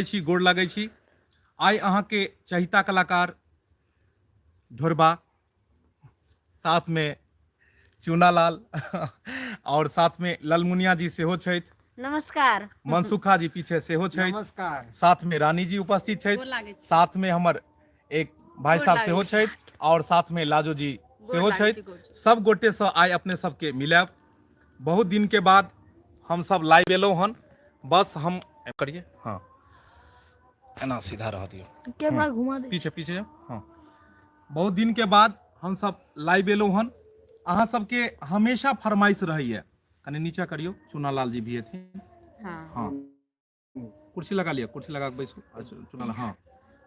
छी, गोड़ लागै छी। आइ अहाँ के चहिता कलाकार ढोरबा, साथ में चूनालाल और साथ में ललमुनिया जी सेहो छथि। नमस्कार। मनसुखा जी पीछे सेहो छथि। नमस्कार। साथ में रानी जी उपस्थित छथि। साथ में हमर एक भाई साहब सेहो छथि और साथ में लाजो जी सेहो छथि। सब गोटे से आइ अपने सबके मिलाब। बहुत दिन के बाद हम सब लाइव एलहुँ हन। बस हम करिए, हाँ एना सीधा रह दियो, कैमरा घुमा दे। पीछे पीछे जाओ, हाँ। बहुत दिन के बाद हम सब लाइव एलहुँ हन। अहाँ सबके हमेशा फरमाइश रही है, कने नीचा करियो, चूनालाल जी भी हथिन। हाँ कुर्सी लगा लिया, कुर्सी लगा के बैसू। चूनालाल हाँ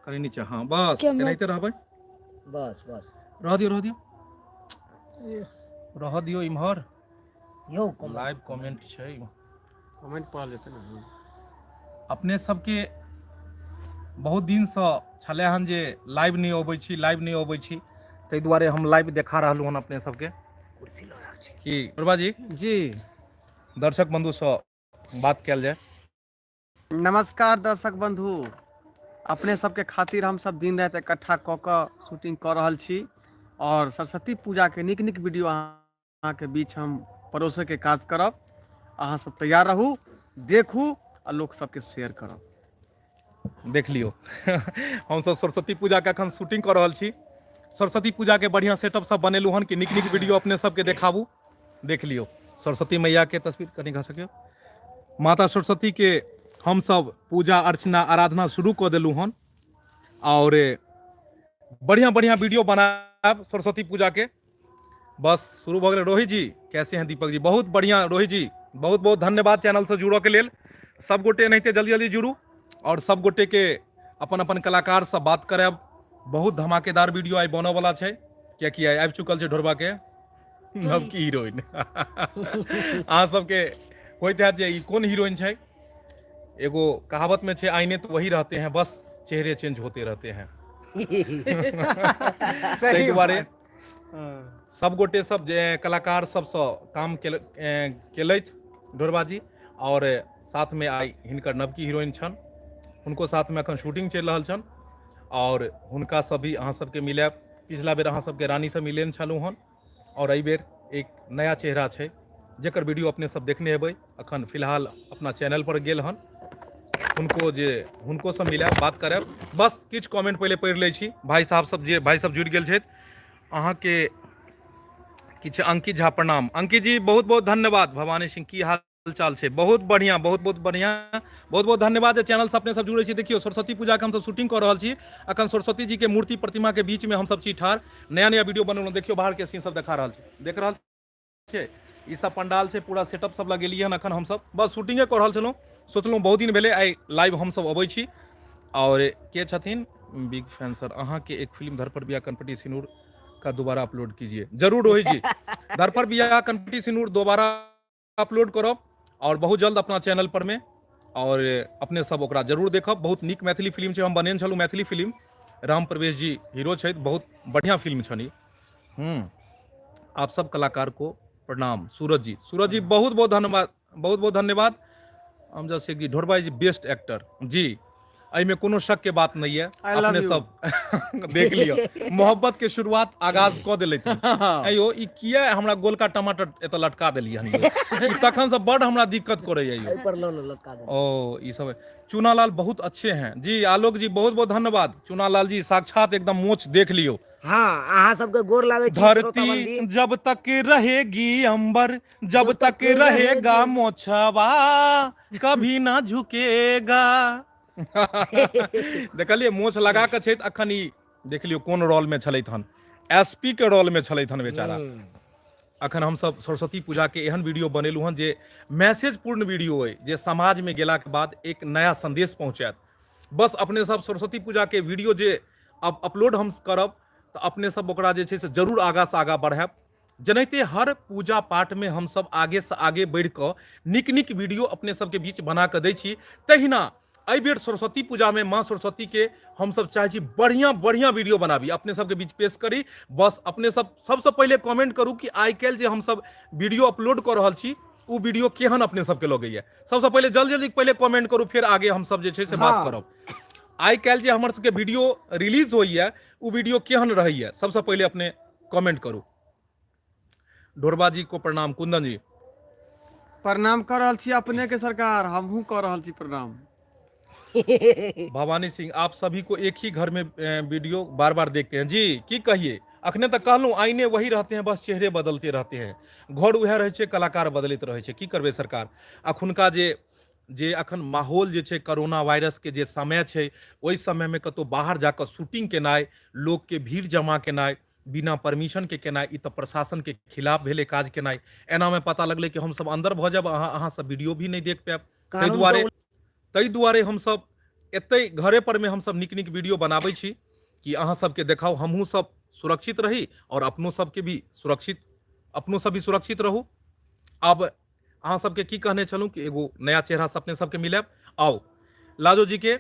कने नीचा, हाँ बस एनाहिते रहबै, बस बस रह दियो रह दियो रह दियो इम्हर यो लाइव कमेंट छै। कमेंट पढ़ लेते ना। अपने सबके बहुत दिन से छले हन जे लाइव नहीं अबै छी, लाइव नहीं अबै छी, ताहि दुआरे हम लाइव देखा रहलू हन अपने सबके। कुर्सी लगा छी कि ढोरबा जी जी। दर्शक बंधु से बात कल जाए। नमस्कार दर्शक बंधु, अपने सबके खातिर हम सब दिन रात इकट्ठा क के शूटिंग कर रहल छी और सरस्वती पूजा के निक निक वीडियो अहाँ के बीच हम परोसे के काज करब। अहाँ सब तैयार रहू, देखू आ लोक सबके शेयर करब। देख लियो हम सब सरस्वती पूजा के अखन शूटिंग कर रहल छी। सरस्वती पूजा के बढ़िया सेटअप सब बनेलू हन कि निक निक वीडियो अपने सबके देखाबू। देख लियो सरस्वती मैया के तस्वीर कनी खा सकियो। माता सरस्वती के हम सब पूजा अर्चना आराधना शुरू कर देलू हन और बढ़िया बढ़िया वीडियो बनाब सरस्वती पूजा के। बस शुरू हो गए। रोहित जी कैसे हैं? दीपक जी बहुत बढ़िया। रोहित जी बहुत बहुत धन्यवाद चैनल से जुड़ो के लेल। सब गोटे नहीं जल्दी जल्दी जुड़ू और सब गोटे के अपन अपन कलाकार से बात करब। बहुत धमाकेदार वीडियो आई बने वाला है, क्या कि आबि चुकल है ढोरबा के नवकी हीरोइन अहाँ सबके होइत हैत जे ई कोन हीरोइन है। एगो कहावत में है, आईने तो वही रहते हैं, बस चेहरे चेंज होते रहते हैं। ताहि दुआरे सब गोटे सब जे कलाकार सबसे काम केलथि ढोरबा जी और साथ में आई हिनकर नवकी हीरोइन छन, उनको साथ में अखन शूटिंग चल रहा छन और हुनका सभी अहाँ सबके मिलाब। पिछला बेर अहाँ सबके रानी से मिलेन छलू हन और एहि बेर एक नया चेहरा है जेकर वीडियो अपने सब देखने हेबै। अखन फिलहाल अपना चैनल पर गेल हन, हुनको सब मिलाब, बात करब। बस किछ कमेंट पहले पढ़ि लै छी। भाई साहब सब जे भाई सब जुड़ गेल छथि अहाँ के किछ। अंकित झा प्रणाम। अंकित जी बहुत बहुत धन्यवाद। भवानी सिंह की हाल चाल छै? बहुत बढ़िया बहुत बहुत बढ़िया। बहुत बहुत धन्यवाद चैनल से अपने सब जुड़े छी। देखियो सरस्वती पूजा के हम सब शूटिंग कर रहल छी। अखन सरस्वती जी के मूर्ति प्रतिमा के बीच में हम सब छी ठाढ़। नया नया वीडियो बनल। देखियो बाहर के सीन सब देखा रहल छी, देख रहल छे। ई सब पंडाल छै, पूरा सेटअप सब लगेलिए हन। अखन हम सब बस शूटिंगे कर रहल छलहुँ। सोचलहुँ बहुत दिन भेले आइ लाइव हम सब अबै छी। और के छथिन बिग फैन सर, अहाँ के एक फिल्म धर पर बिया कनपटी सिनूर का दोबारा अपलोड कीजिए। जरूर रोहित जी, धर पर बिया कनपटी सिनूर दोबारा अपलोड करब और बहुत जल्द अपना चैनल पर में। और अपने सब ओकरा जरूर देखब। बहुत नीक मैथिली फिल्म छै, हम बनेने छलहुँ मैथिली फिल्म। राम प्रवेश जी हीरो छथि, बहुत बढ़िया फिल्म छनी। आप सब कलाकार को प्रणाम। सूरज जी बहुत बहुत धन्यवाद, बहुत बहुत धन्यवाद। अमजद शेख जी ढोरबा जी बेस्ट एक्टर जी, में कोनो शक के बात नहीं है। अपने सब देख लियो मोहब्बत के शुरुआत आगाज क देले थे। अयो ई किया हमरा गोलका टमाटर एत लटका देलिए हन, ई तखन से बड़ हमरा दिक्कत करे यो ऊपर लटका दे। ओ ई सब चूनालाल बहुत अच्छे हैं जी। आलोक जी बहुत बहुत धन्यवाद। चूनालाल जी साक्षात एकदम मोछ देख लियो। हाँ अहाँ सबके गोर लागै छी। धरती जब तक रहेगी अंबर, जब तक रहेगा मोछवा, कभी ना झुकेगा। देखलिए मोछ लगा के छै। अखन ई देख लियो कोन रोल में छलैथ हन, एसपी के रोल में छलैथ हन बेचारा। अखन हम सब सरस्वती पूजा के एहन वीडियो बनेलू हन जे मैसेज पूर्ण वीडियो है, जे समाज में गेला के बाद एक नया संदेश पहुंचात। बस अपने सब सरस्वती पूजा के वीडियो जे अब अपलोड हम करब तो अपने सब ओकरा जे छै से जरूर आगा से आगा बढ़ाब। जनैते हर पूजा पाठ में हम सब आगे से आगे बढ़ के निक निक वीडियो अपने सबके बीच बना के दै छी। तहिना एहि बेर सरस्वती पूजा में माँ सरस्वती के हम सब चाहे छी बढ़िया बढ़िया वीडियो बनाबी, अपने सबके बीच पेश करी। बस अपने सब सबसे पहले कमेंट करू कि आइ काल्हि जे हम सब वीडियो अपलोड कर रहल छी उ वीडियो केहन अपने सबके लगे है। सबसे पहले जल्दी पहले कमेंट करू, फिर आगे हम सब जे छै से बात करब। आई काल्हि जे हमर सबके वीडियो रिलीज होइए उ वीडियो केहन रहैए, सबसे पहले अपने कमेंट करू। ढोरबा जी को प्रणाम। कुंदन जी प्रणाम कर रहल छी अपने के सरकार, हमहू कर रहल छी प्रणाम। भवानी सिंह, आप सभी को एक ही घर में वीडियो बार बार देखते हैं जी, की कहिए। अखने तक कहलूँ आईने वही रहते हैं, बस चेहरे बदलते रहते हैं। घर उएह रहै छै, कलाकार बदलैत रहै छै, की करबै सरकार। अखुनका जे अखन माहौल जे छै, कोरोना वायरस के जे समय छै, ओहि समय में कतौ बाहर जाकर शूटिंग केनाइ, लोग के भीड़ जमा केनाइ, बिना परमिशन के केनाइ, ई तऽ प्रशासन के खिलाफ भेलै काज केनाइ। एना में पता लगलै कि हम सब अंदर भऽ जायब, अहाँ सब वीडियो भी नहीं देख पायब। ताहि दुआरे हम सब एतै घरे पर में हम सब नीक नीक वीडियो बनाबै छी कि अहाँ सबके देखाउ, हमहूँ सब सुरक्षित रही और अपनो सबके भी सुरक्षित, अपनो सब भी सुरक्षित रहू। अब अहाँ सबके की कहने छलूँ कि एगो नया चेहरा से अपने सबके मिलब। आओ लाजो जी के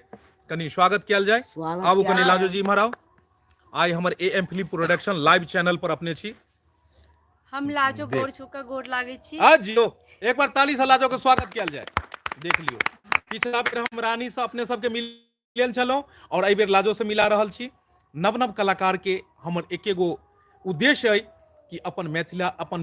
कनी स्वागत किया जाए। आबू कनी लाजो जी इम्हर आओ। आई हमर AM film production live channel पर अपने छी। हम लाजो गोर छूकर गोर लागे छी। आज जियो एक बार ताली से लाजो के स्वागत किया जाए। देख लियो, पिछला बेर हम रानी से अपने सबके मिलन छलहुँ और एहि बेर लाजो से मिला रहल छी। नव नव कलाकार के हमर एकेगो उद्देश्य है कि अपन मिथिला अपन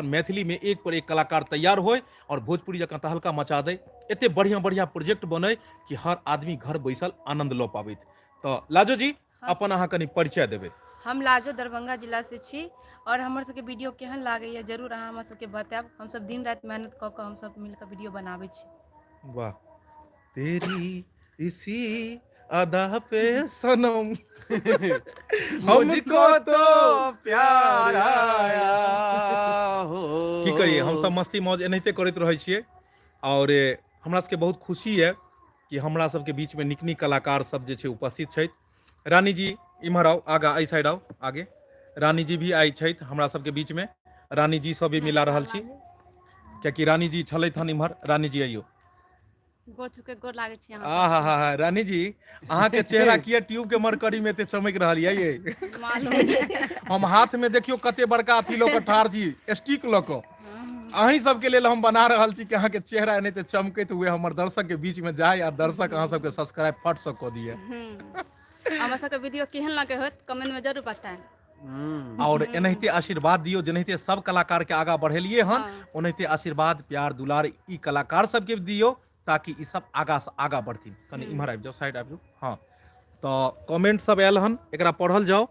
मैथिली में एक पर एक कलाकार तैयार होय और भोजपुरी जकाँ तहलका मचा दे, एते बढ़िया बढ़िया प्रोजेक्ट बने कि हर आदमी घर बैसल आनंद लऽ पाबैत। तो लाजो जी अपन अहाँ कनी परिचय देबै। हम लाजो दरभंगा जिला से छी और हमर सबके वीडियो केहन लागैए जरूर अहाँ हमरा सबके बतायब। हम सब दिन रात मेहनत कऽ के हम सब मिलकर वीडियो बनाबै छी। वाह, तेरी इसी अदा पे सनम मुझको तो प्यार आया हो। की करिए, हम सब मस्ती मौज एनाहिते करैत रहै छियै और हमरा सबके बहुत खुशी है कि हमरा सबके बीच में नीक नीक कलाकार सब जे छै उपस्थित छथि। रानी जी इम्हर आओ, आगा एहि साइड आओ आगे। रानी जी भी आई छथि हमरा सबके बीच में। रानी जी सब भी मिला रहल छी कियाकि रानी जी छलथि हन इम्हर। रानी जी आइयो। गोर छूकर गोर लागे छी अहाँ। आहा रानी जी, अहाँ के चेहरा किया ट्यूब के मरकरी में एते चमक रहल ये। मालूम हम हाथ में देखियो कते बड़का अथी लऽ कऽ ठाढ़ छी, स्टिक लऽ कऽ। अहीं सबके लेल हम बना रहल छी कि अहाँ के चेहरा एनाहिते चमकैत हुए हमर दर्शक के बीच में जाए आ दर्शक अहाँ सबके सब्सक्राइब फट से कऽ दिए। हमरा सबके वीडियो केहन लगे होत कमेंट में जरूर बताएं। और एनाहिते आशीर्वाद दियो, जेनाहिते सब कलाकार के आगा बढ़ेलिए हन, ओनाहिते आशीर्वाद प्यार दुलार ई कलाकार सबके दियो ताकि ई सब आगा से आगा बढ़थिन। कनी इम्हर आबि जाओ, साइड आबि जाओ। हाँ, तो कमेंट सब आयल हन, एकरा पढ़ल जाओ।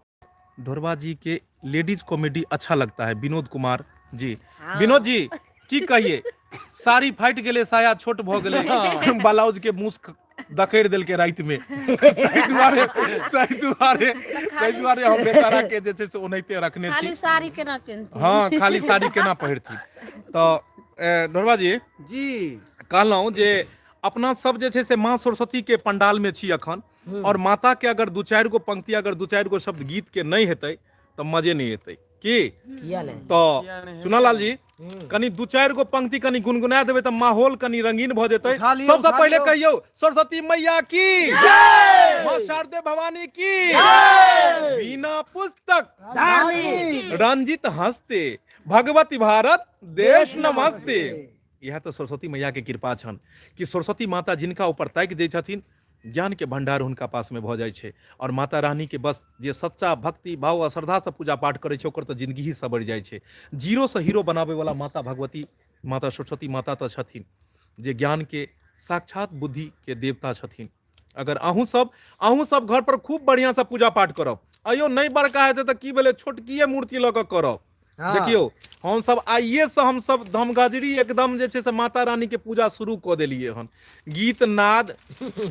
ढोरबा जी के लेडीज कॉमेडी अच्छा लगता है, विनोद कुमार जी। विनोद जी की कहिए, साड़ी फाइट गेले, साया छोट भ गेले, ब्लाउज के मूस दखेड़ देलके रात में। ताहि दुआरे हम बेचारा के जे छै से ओनाहिते रखने छी। खाली साड़ी केना पहनती। हाँ, खाली साड़ी केना पहिरती। तो ढोरबा जी कहलहुँ जे अपना सब जे छै से माँ सरस्वती के पंडाल में छी अखन, और माता के अगर दू चारि गो पंक्ति, अगर दू चारि गो शब्द गीत के नहीं हेतै तो मजे नहीं हेतै की। तो चुनालाल जी कनी दू चारि गो पंक्ति कनी गुनगुना देबै तो माहौल कनी रंगीन भ जेतै। सबसे पहले कहियो सरस्वती मैया की जय, मां शारदे भवानी की जय, बिना पुस्तक धानी रंजित हस्ते, भगवती भारत देश नमस्ते। यह तो सरस्वती मैया के कृपा छन कि सरस्वती माता जिनका ऊपर ताकि दै छथिन, ज्ञान के भंडार हुनका पास में भ जाइ छै। और माता रानी के बस जे सच्चा भक्ति भाव आ श्रद्धा से पूजा पाठ करे छै ओकर तो जिंदगी ही सबर जाइ छै। जीरो से हीरो बनावे वाला माता भगवती, माता सरस्वती माता तो छथिन जे ज्ञान के साक्षात बुद्धि के देवता छथिन। अगर अहूँ सब घर पर खूब बढ़िया से पूजा पाठ करब, अयो नहीं बड़का हेतै तो की भेलै, छोटकिए मूर्ति लऽ कऽ करब। देखियो हम सब आइए से हम सब धमगजरी एकदम जे छै से माता रानी के पूजा शुरू कऽ देलिए हन। गीत नाद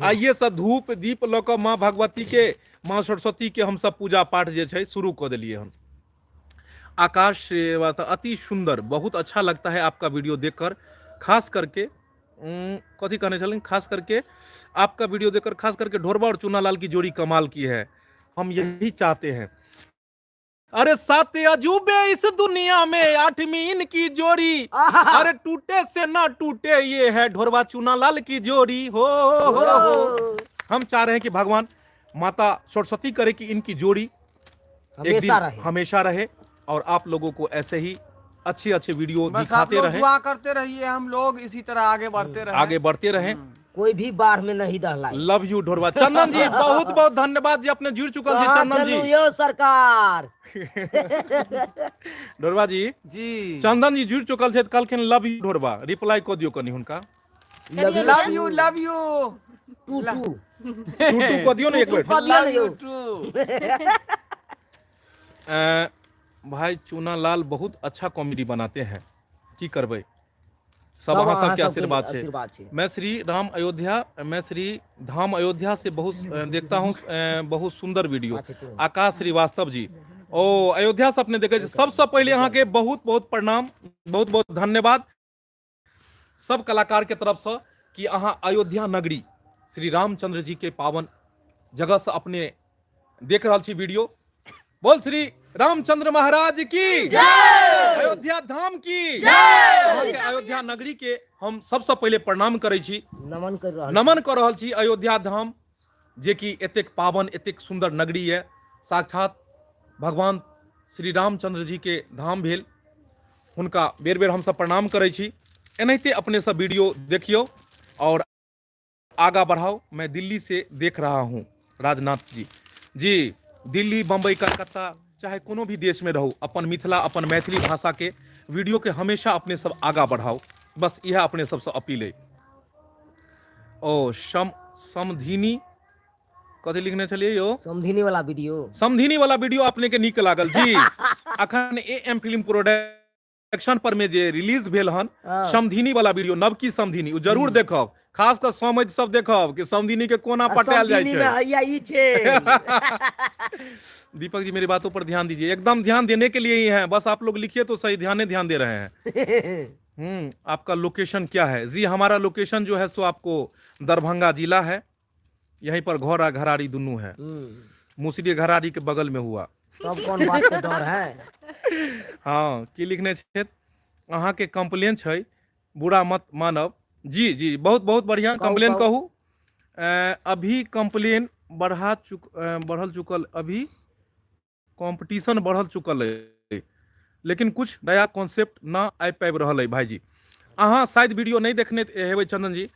आइए से धूप दीप लऽ कऽ माँ भगवती के, माँ सरस्वती के हम सब पूजा पाठ जे छै शुरू कऽ देलिए हन। आकाश अति सुंदर, बहुत अच्छा लगता है आपका वीडियो देखकर, खास करके कथी कहने चलें, खास करके आपका वीडियो देखकर खास करके ढोरबा और चूनालाल की जोड़ी कमाल की है, हम यही चाहते हैं। अरे 7 अजूबे इस दुनिया में, 8वीं इनकी जोड़ी, अरे टूटे से ना टूटे ये है ढोरबा चूनालाल की जोड़ी हो। हम चाह रहे हैं कि भगवान माता सरस्वती करे कि इनकी जोड़ी एक दिन हमेशा रहे और आप लोगों को ऐसे ही अच्छे अच्छे वीडियो बस आप दिखाते लोग रहें, दुआ करते रहिए, हम लोग इसी तरह आगे बढ़ते रहे। आगे बढ़ते रहें। कोई भी बाढ़ में नहीं दहलाई। Love you ढोरवा। चंदन जी बहुत बहुत धन्यवाद जी, अपने जुड़ चुकल जी कहाँ चंदन जी। चलू यो सरकार। ढोरवा जी, जी चंदन जी जुड़ चुकल थे, कहलखिन लव यू ढोरवा, रिप्लाई को दियो कनी हुनका। Love you love you too too too को दियो ना एक बेर। Love you too. भाई चूना लाल बहुत अच्छा कॉमेडी बनाते हैं, की करबै, सब सब अहाँ अहाँ सबके सबके आशीर्वाद आशीर्वाद छे। छे। मैं श्री धाम अयोध्या से बहुत देखता हूँ, बहुत सुंदर वीडियो। अच्छा, ठीक है। आकाश श्रीवास्तव जी, ओ अयोध्या से अपने देखे, सबसे पहले अहाँ के बहुत बहुत प्रणाम, बहुत बहुत धन्यवाद सब कलाकार के तरफ से कि अहाँ अयोध्या नगरी श्री रामचंद्र जी के पावन जगह से अपने देख रहा छी वीडियो। बोल श्री रामचंद्र महाराज की जय, अयोध्या धाम की जय। अयोध्या नगरी के हम सबसे पहले प्रणाम करै छी, नमन कर रहल नमन कर रहल छी अयोध्या धाम, जे कि एतेक पावन एतेक सुंदर नगरी है, साक्षात भगवान श्री रामचंद्र जी के धाम भेल, हुनका बेर बेर हम सब प्रणाम करै छी। एनाहिते अपने सब वीडियो देखियो और आगा बढ़ाओ। मैं दिल्ली से देख रहा हूँ राजनाथ जी। जी दिल्ली, बम्बई, कलकत्ता, चाहे कोनो भी देश में रहो, अपन मिथिला अपन मैथिली भाषा के वीडियो के हमेशा अपने सब आगा बढ़ाओ, बस यह अपने सबसे अपील है। ओ समधिनी कथी लिखने चलिए यो, समधिनी वाला वीडियो। समधिनी वाला वीडियो अपने के नीक लागल जी। अखन एएम फिल्म प्रोडक्शन पर में जे रिलीज भेल हन समधिनी वाला वीडियो, नवकी समधिनी, उ जरूर देखब, खास कर समझ सब देखब कि समधिनी के कोना पटायल जाय समधिनी में छै। हैया ई छै। दीपक जी मेरी बातों पर ध्यान दीजिए, एकदम ध्यान देने के लिए ही है, बस आप लोग लिखिए तो सही, ध्यान दे रहे हैं। आपका लोकेशन क्या है? जी हमारा लोकेशन जो है सो आपको दरभंगा जिला है, यहीं पर घोरा घरारी दुनू है, मुसरी घरारी के बगल में हुआ। तब कौन बात के डर है। हाँ की लिखने छे, अहाँ के कंप्लेन छै, बुरा मत मानब। जी जी बहुत बहुत बढ़िया, कंप्लेन कहू। अभी कंप्लेन बढ़ल चुकल, अभी कंपटीशन बढ़ल चुकल है, लेकिन कुछ नया कॉन्सेप्ट ना आबि पाबि रहल है। भाईजी अहाँ शायद वीडियो नहीं देखने हेबै चंदन जी,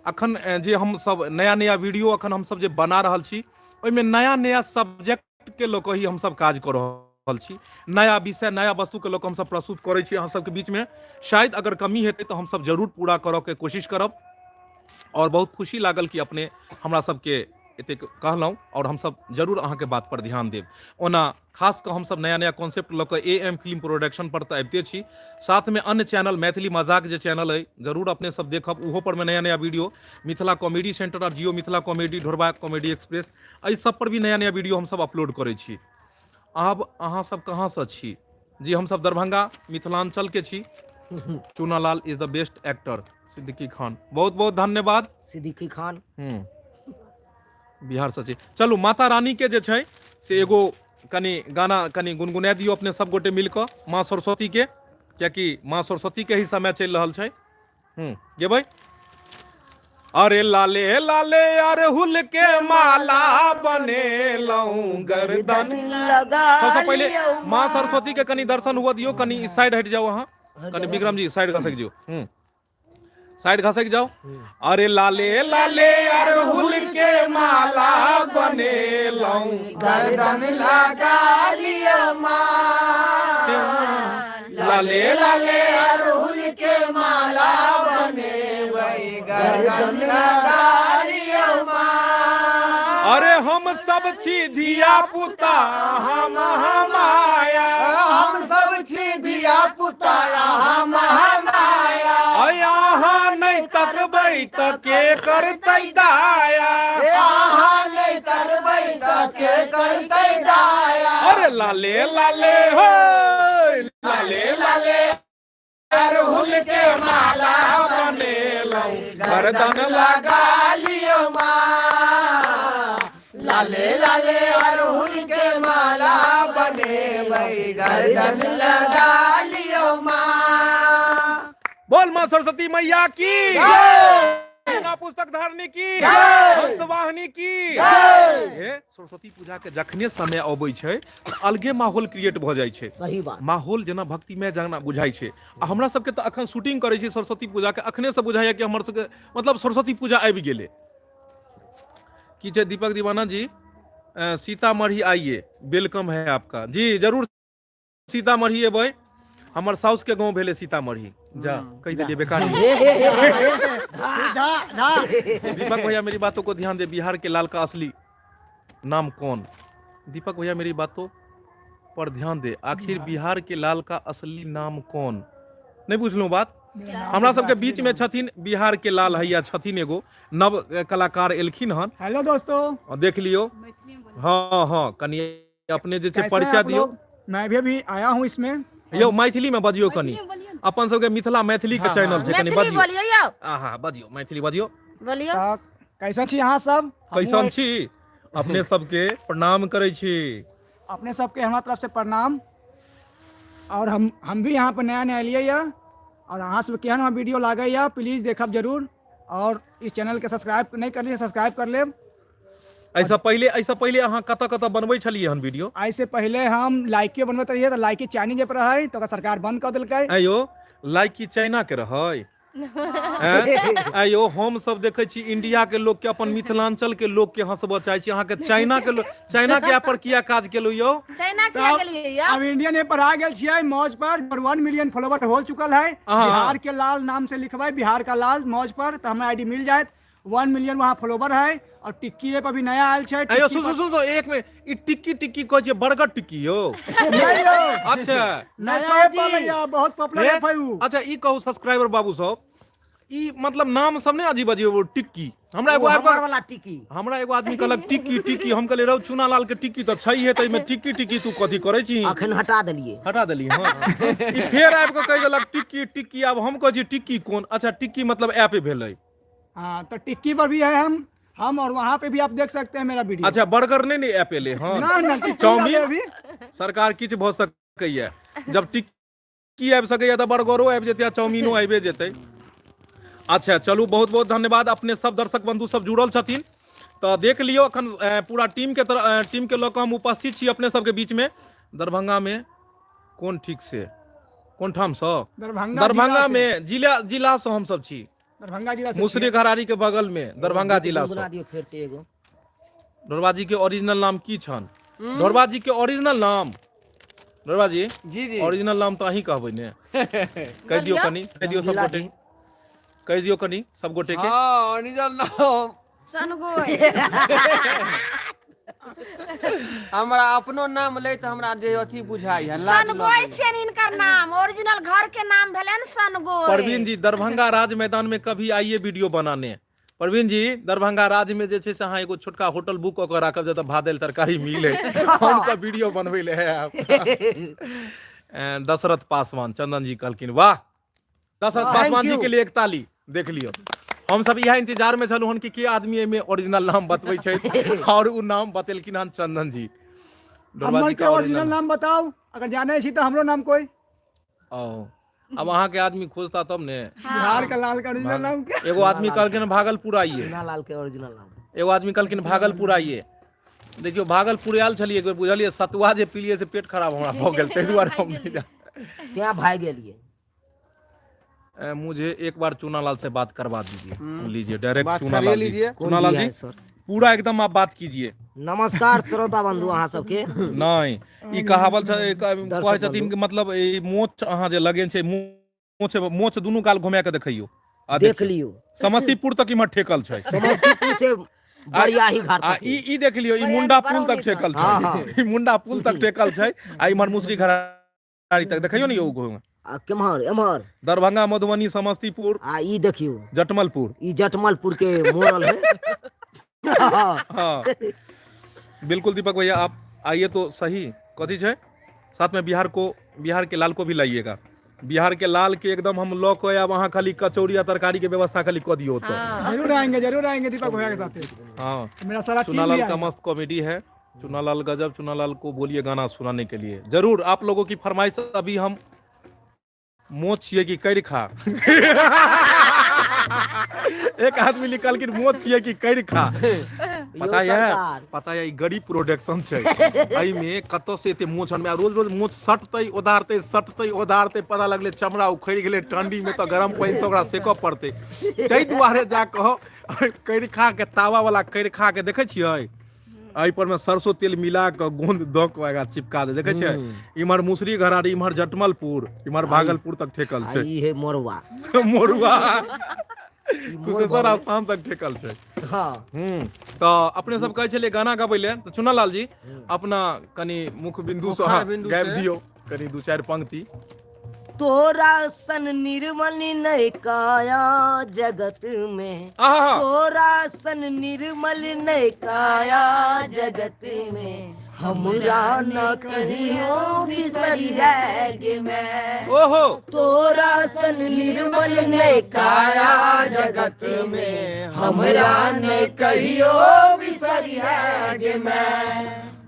अखन जे हम सब नया नया वीडियो अखन हम सब जे बना रहल छी, ओइमे नया नया सब्जेक्ट के लोक ही हम सब काज कर रहल छी, नया विषय नया वस्तु के लोक हम सब प्रस्तुत करै छी अहाँ सबके बीच में। शायद अगर कमी हेतै तो हम सब जरूर पूरा करऽ के कोशिश करब, और बहुत खुशी लागल कि अपने हमरा सबके एतेक कहलहुँ, और हम सब जरूर अहाँ के बात पर ध्यान देब। ओना खास कऽ हम सब नया नया कॉन्सेप्ट लऽ कऽ एएम फिल्म प्रोडक्शन पर तऽ आबिते छी, साथ में अन्य चैनल मैथिली मजाक जे चैनल है जरूर अपने सब देखब, उहो पर में नया नया वीडियो, मिथिला कॉमेडी सेंटर और जियो मिथिला कॉमेडी, ढोरबा कॉमेडी एक्सप्रेस, एहि सब पर भी नया नया वीडियो हम सब अपलोड करै छी। अब अहाँ सब कहाँ से छी? जी हम सब दरभंगा मिथिलांचल के छी। Chunalal is the best actor, Siddiqui Khan, बहुत बहुत धन्यवाद। सिद्दीकी खान बिहार से छी। चलू माता रानी के जे छै से एगो कनी गाना कनी गुनगुना दियो अपने सब गोटे मिलकर, माँ सरस्वती के, कियाकि माँ सरस्वती के ही समय चल रहल छै। गेबै। अरे लाले लाले अरहुल के माला बनेलहुं गर्दन लगा। सबसे पहले माँ सरस्वती के कनी दर्शन हुआ दियो, कनी इस साइड हट जाओ, अहाँ कनी विक्रम जी साइड घसक जाओ, साइड घसक जाओ। अरे लाले लाले अरहुल के माला बनेलहुं गर्दन लगा लियो माँ, लाले लाले अरहुल के माला बने वही गर्दन लगा लियो माँ। अरे हम सब छी धिया पुता हम माया, हम सब छी धिया पुता हम माया, यहाँ नहीं तकबै त के करतै दाया, यहाँ नहीं करबै त के करतै दाया। अरे लाले लाले हो लाले लाले अरहुल के माला बनेलहुं गर्दन लगा लियो माँ, लाले लाले अरहुल के माला बने वही गर्दन लगा लियो माँ। बोल माँ सरस्वती मैया की। बिना पुस्तक धारनी की हंसवाहिनी की ए सरस्वती पूजा के जखने समय अबै छै त अलगे माहौल क्रिएट भ जाइ छै। सही बात। माहौल जेना भक्तिमय जेना बुझाइ छै। आ हमरा सबके तऽ अखन शूटिंग करै छी सरस्वती पूजा के, अखने से बुझाइया कि हमर सबके मतलब सरस्वती पूजा आबि गेलै। की छै दीपक दीवाना जी, सीतामढ़ी आइए, वेलकम है आपका जी। जरूर सीतामढ़ी एबै, हमर साउस के गांव भेले सीतामढ़ी। जा कह दिलिए बेकार। दीपक भैया मेरी बातों को ध्यान दे, बिहार के लाल का असली नाम कौन? दीपक भैया मेरी बातों पर ध्यान दे, आखिर बिहार के लाल का असली नाम कौन? नहीं बुझलू बात? हमरा सबके बीच में छथिन बिहार के लाल हैया छथिन, एगो नव कलाकार एलखिन हन। हेलो दोस्तों, और देख लियो। हाँ हाँ कनी अपने जे छै कैसे हैं परिचय आप दियो। लोग? मैं भी अभी आया हूँ इसमें। यौ मैथिली में बजियो कनी, अपन सबके मिथिला मैथिली के चैनल छै, कनी बजियो। बोलियो यौ, आहा बजियो मैथिली बजियो। बोलियो। कैसा छी यहाँ सब? कैसन छी? अपने सबके प्रणाम करै छी। अपने सबके हमारा तरफ से प्रणाम। और हम भी यहाँ पर नया नया लिए या और अहाँ सब केहन हमरा वीडियो लागे या प्लीज देखब जरूर। और इस चैनल के सब्सक्राइब नहीं कर लिए सब्सक्राइब कर लेब। ऐसा पहले अहाँ कतऽ कतऽ बनबै छलियै हन वीडियो? ऐसे पहले हम लाइके बनबैत रहिए, तो लाइके चाइनीज पर रहे तो ओकरा सरकार बंद कर दिलकै। आयो लाइक की चाइना के रहै? आयो हम सब देखे छी इंडिया के लोग के, अपन मिथिलांचल के लोग के हंसबऽ चाहे छी, अहाँ के चाइना के चाइना के पर किया काज केलु यौ? चाइना किया गेलियै यौ? अब इंडियन ऐप पर आ गेल छियै मौज पर, 1 मिलियन फॉलोवर हो चुकल है। बिहार के लाल नाम से लिखबै, बिहार का लाल मौज पर, तो हमारा आईडी मिल जाए। 1 मिलियन वहाँ फॉलोवर है। और टिक्की ऐप अभी नया आयल छै। आयो सुन एक में ई टिक्की कहै छै, बर्गर टिक्की यौ? नहीं यौ, अच्छा नया ऐप आ गया, बहुत पॉपुलर ऐप है उ। अच्छा ई कहू सब्सक्राइबर बाबू सब, ई मतलब नाम सब नहीं अजीब अजीब, वो टिक्की हमरा एगो हमर वाला टिकी। हमरा एगो आदमी कहलक टिक्की हम कहले रौ चुना लाल के टिक्की तो छै है, त में टिक्की तू कथी करे छी? अखन हटा देलिए। हटा देली हां। ई फेर आबि के कह देलक टिक्की, अब हम कहै छी टिक्की कोन? अच्छा टिक्की मतलब ऐप भेलै। हाँ तो टिक्की पर भी है हम और वहाँ पे भी आप देख सकते हैं मेरा वीडियो। अच्छा बर्गर नहीं ऐप एले हां? ना चाउमीन भी सरकार किछ भ सकैया, जब टिक्की आबि सकैया त बर्गरो आबि जेतै, चाउमीनो आबि जेतै। अच्छा चलू बहुत बहुत धन्यवाद, अपने सब दर्शक बंधु सब जुड़ल छथिन। तो देख लियो अखन पूरा टीम के लऽ कऽ हम उपस्थित छी अपने सबके बीच में। दरभंगा में कोन ठीक से कोन ठाम सँ? दरभंगा में जिला से हम सब छी। दरभंगा जिला से मुसरी घरारी के बगल में दरभंगा जिला से। बना दियो फिर से एगो। ढोरबा जी के ओरिजिनल नाम की छन? ढोरबा जी के ओरिजिनल नाम? ढोरबा जी जी ओरिजिनल नाम तो अहीं कहबै ने। कह दियो कनी, कह दियो सब गोटे, कह दियो कनी सब गोटे के। हाँ ओरिजिनल नाम सनगोय। हमरा अपनो नाम ले तो हमरा जे अथी बुझाई है सनगोय छै इनकर नाम, ओरिजिनल घर के नाम भेलन सनगोय। परवीन जी दरभंगा राज मैदान में कभी आइए वीडियो बनाने। परवीन जी दरभंगा राज में जे छै से अहाँ एगो छोटका होटल बुक कऽ के राखब, जतऽ भादेल तरकारी मिले, हम सब वीडियो बनबै ले है आप। दशरथ पासवान चंदन जी कहलखिन वाह, दशरथ पासवान जी के लिए एक ताली। देख लियो हम सब यह इंतजार में छलू हन कि के आदमी में ओरिजिनल नाम बतबै छै, और उ नाम बतेलखिन हन चंदन जी। हमर के ओरिजिनल नाम बताओ, अगर जाने छी तो हमरो नाम कोई। अब अहाँ के आदमी खोजता तब ने। बिहार का लाल का ओरिजिनल नाम क्या? एगो आदमी कहलखिन भागलपुर आइए, चुना लाल के ओरिजिनल नाम। एगो आदमी कहलखिन भागलपुर आइए। देखियो भागलपुर आयल छलिए एक बेर, बुझलिए सतुआ जे पीलिए से पेट खराब हमरा भऽ गेल, ताहि दुआरे हम नहीं जा। क्या भाग गेलिए? मुझे एक बार चुना लाल से बात करवा दीजिए। लीजिए डायरेक्ट बात चुना करिए लाल जी। लीजिए। चुना लाल कौन जी दिया है, सर? पूरा एकदम आप बात कीजिए। नमस्कार श्रोता बंधु अहाँ सबके। नहीं ई कहावत कहै छथिन कि मतलब ई मोछ अहाँ जे लगेन छै, मोछ दुनू काल घुमा के देखियो आ देख लियो समस्तीपुर तक इमहर ठेकल छै। समस्तीपुर से बरियाही घाट आ तक। ई देख लियो, ई मुंडा पुल तक ठेकल छै, ई मुंडा पुल तक ठेकल छै। आ इमहर मुसरी घरारी तक देखियो ने यौ, केम्हर एम्हर दरभंगा मधुबनी समस्तीपुर आ ई देखियो जटमलपुर, ई जटमलपुर के मोरल है। हाँ बिल्कुल दीपक भैया आप आइए तो सही। कथी छै साथ में बिहार के लाल को भी लाइएगा। बिहार के लाल के एकदम हम लॉ को अब वहाँ खाली कचौड़ी या तरकारी के व्यवस्था खाली कर दियो तो। जरूर आएंगे दीपक भैया के साथ। हाँ मेरा सारा टीम भी चुनालाल का आएगा। मस्त कॉमेडी है। चुनालाल गजब, चुनालाल को बोलिए गाना सुनाने के लिए। जरूर आप लोगों की फरमाइश अभी हम मोच छिए कि कैर खा। एक आदमी निकल के मोच छिए कि करि खा पता है सरकार। पता है ई गरीब प्रोडक्शन छै एहि में कत से एते मोछ में रोज रोज मोछ सटतै ओधारतै पता लगले चमड़ा उखड़ि गेलै ठंडी में तो गरम पानि से ओकरा सेकऽ पड़तै ताहि दुआरे जा कह करि खा के तावा वाला करि खा के देखे छियै एहि पर में सरसों तेल मिला के गोंद द के एकरा चिपका दे देखे छियै इमहर मुसरी घरारी इमहर जटमलपुर इमहर भागलपुर तक ठेकल छै ई है मोरवा। मोरुआ कुशेश्वर स्थान तक ठेकल छै हाँ तो अपने सब कहै छलियै गाना गाबै ले तो चुना लाल जी अपना कनी मुख बिंदु से मुखार बिंदु गाबि से। दियौ कनी दू चारि पंक्ति तोरा सन निर्मल नहीं काया जगत में, आहा तोरा सन निर्मल नहीं काया जगत में, हमरा न कहियो बिसरिएगे मैं। ओहो तोरा सन निर्मल नहीं काया जगत में, हमरा न कहियो बिसरिएगे मैं।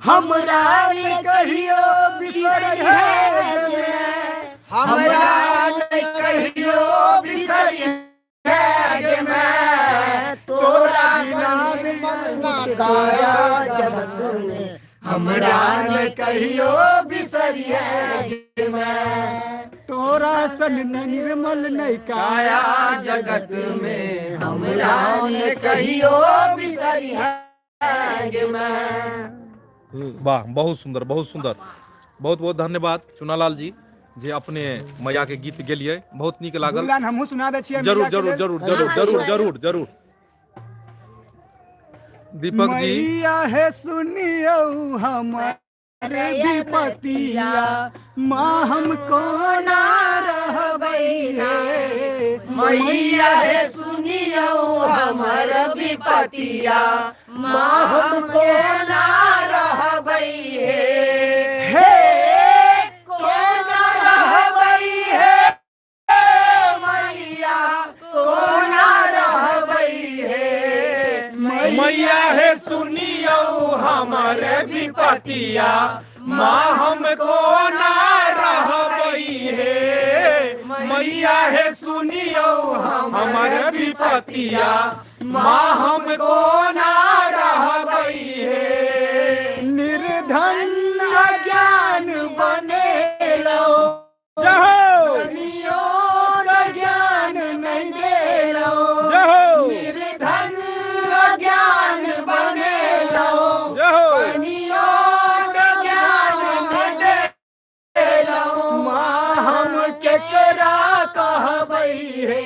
हमरा न कहियो बिसरिएगे मैं, हमरा न कहियो बिसरिएगे मैं। तोरा सन निर्मल काया जगत में, हमरा न कहियो बिसरिएगे मैं। तोरा सन निर्मल नहीं काया जगत में हमरा न कहियो बिसरिएगे मैं। वाह बहुत सुंदर बहुत बहुत धन्यवाद चुनालाल जी जे अपने मैया के गीत गेलिए बहुत नीक लागल गुणगान हमहूँ सुना दै छियै जरूर मैया के जरूर लेल। जरूर जरूर जरूर जरूर जरूर दीपक जी मैया है सुनियो हमारे विपतिया, माँ हमको ना रहबै है। मैया है सुनियो हमर विपतिया, माँ हमको ना रहबै हे। कोना रहबै हे मैया, कोना रहबै हे। मैया है सुनियो हमर विपतिया माँ हमको ना रहबै हे। मैया है सुनियो हमर विपतिया माँ हमको ना रहबै हे। निर्धन अज्ञान बनेलो, जहो कनियो ज्ञान नहीं देलो। जहो निर्धन ज्ञान बनेलो, जहो कनियो ज्ञान न देलो। माँ हम केकरा कहबै हे,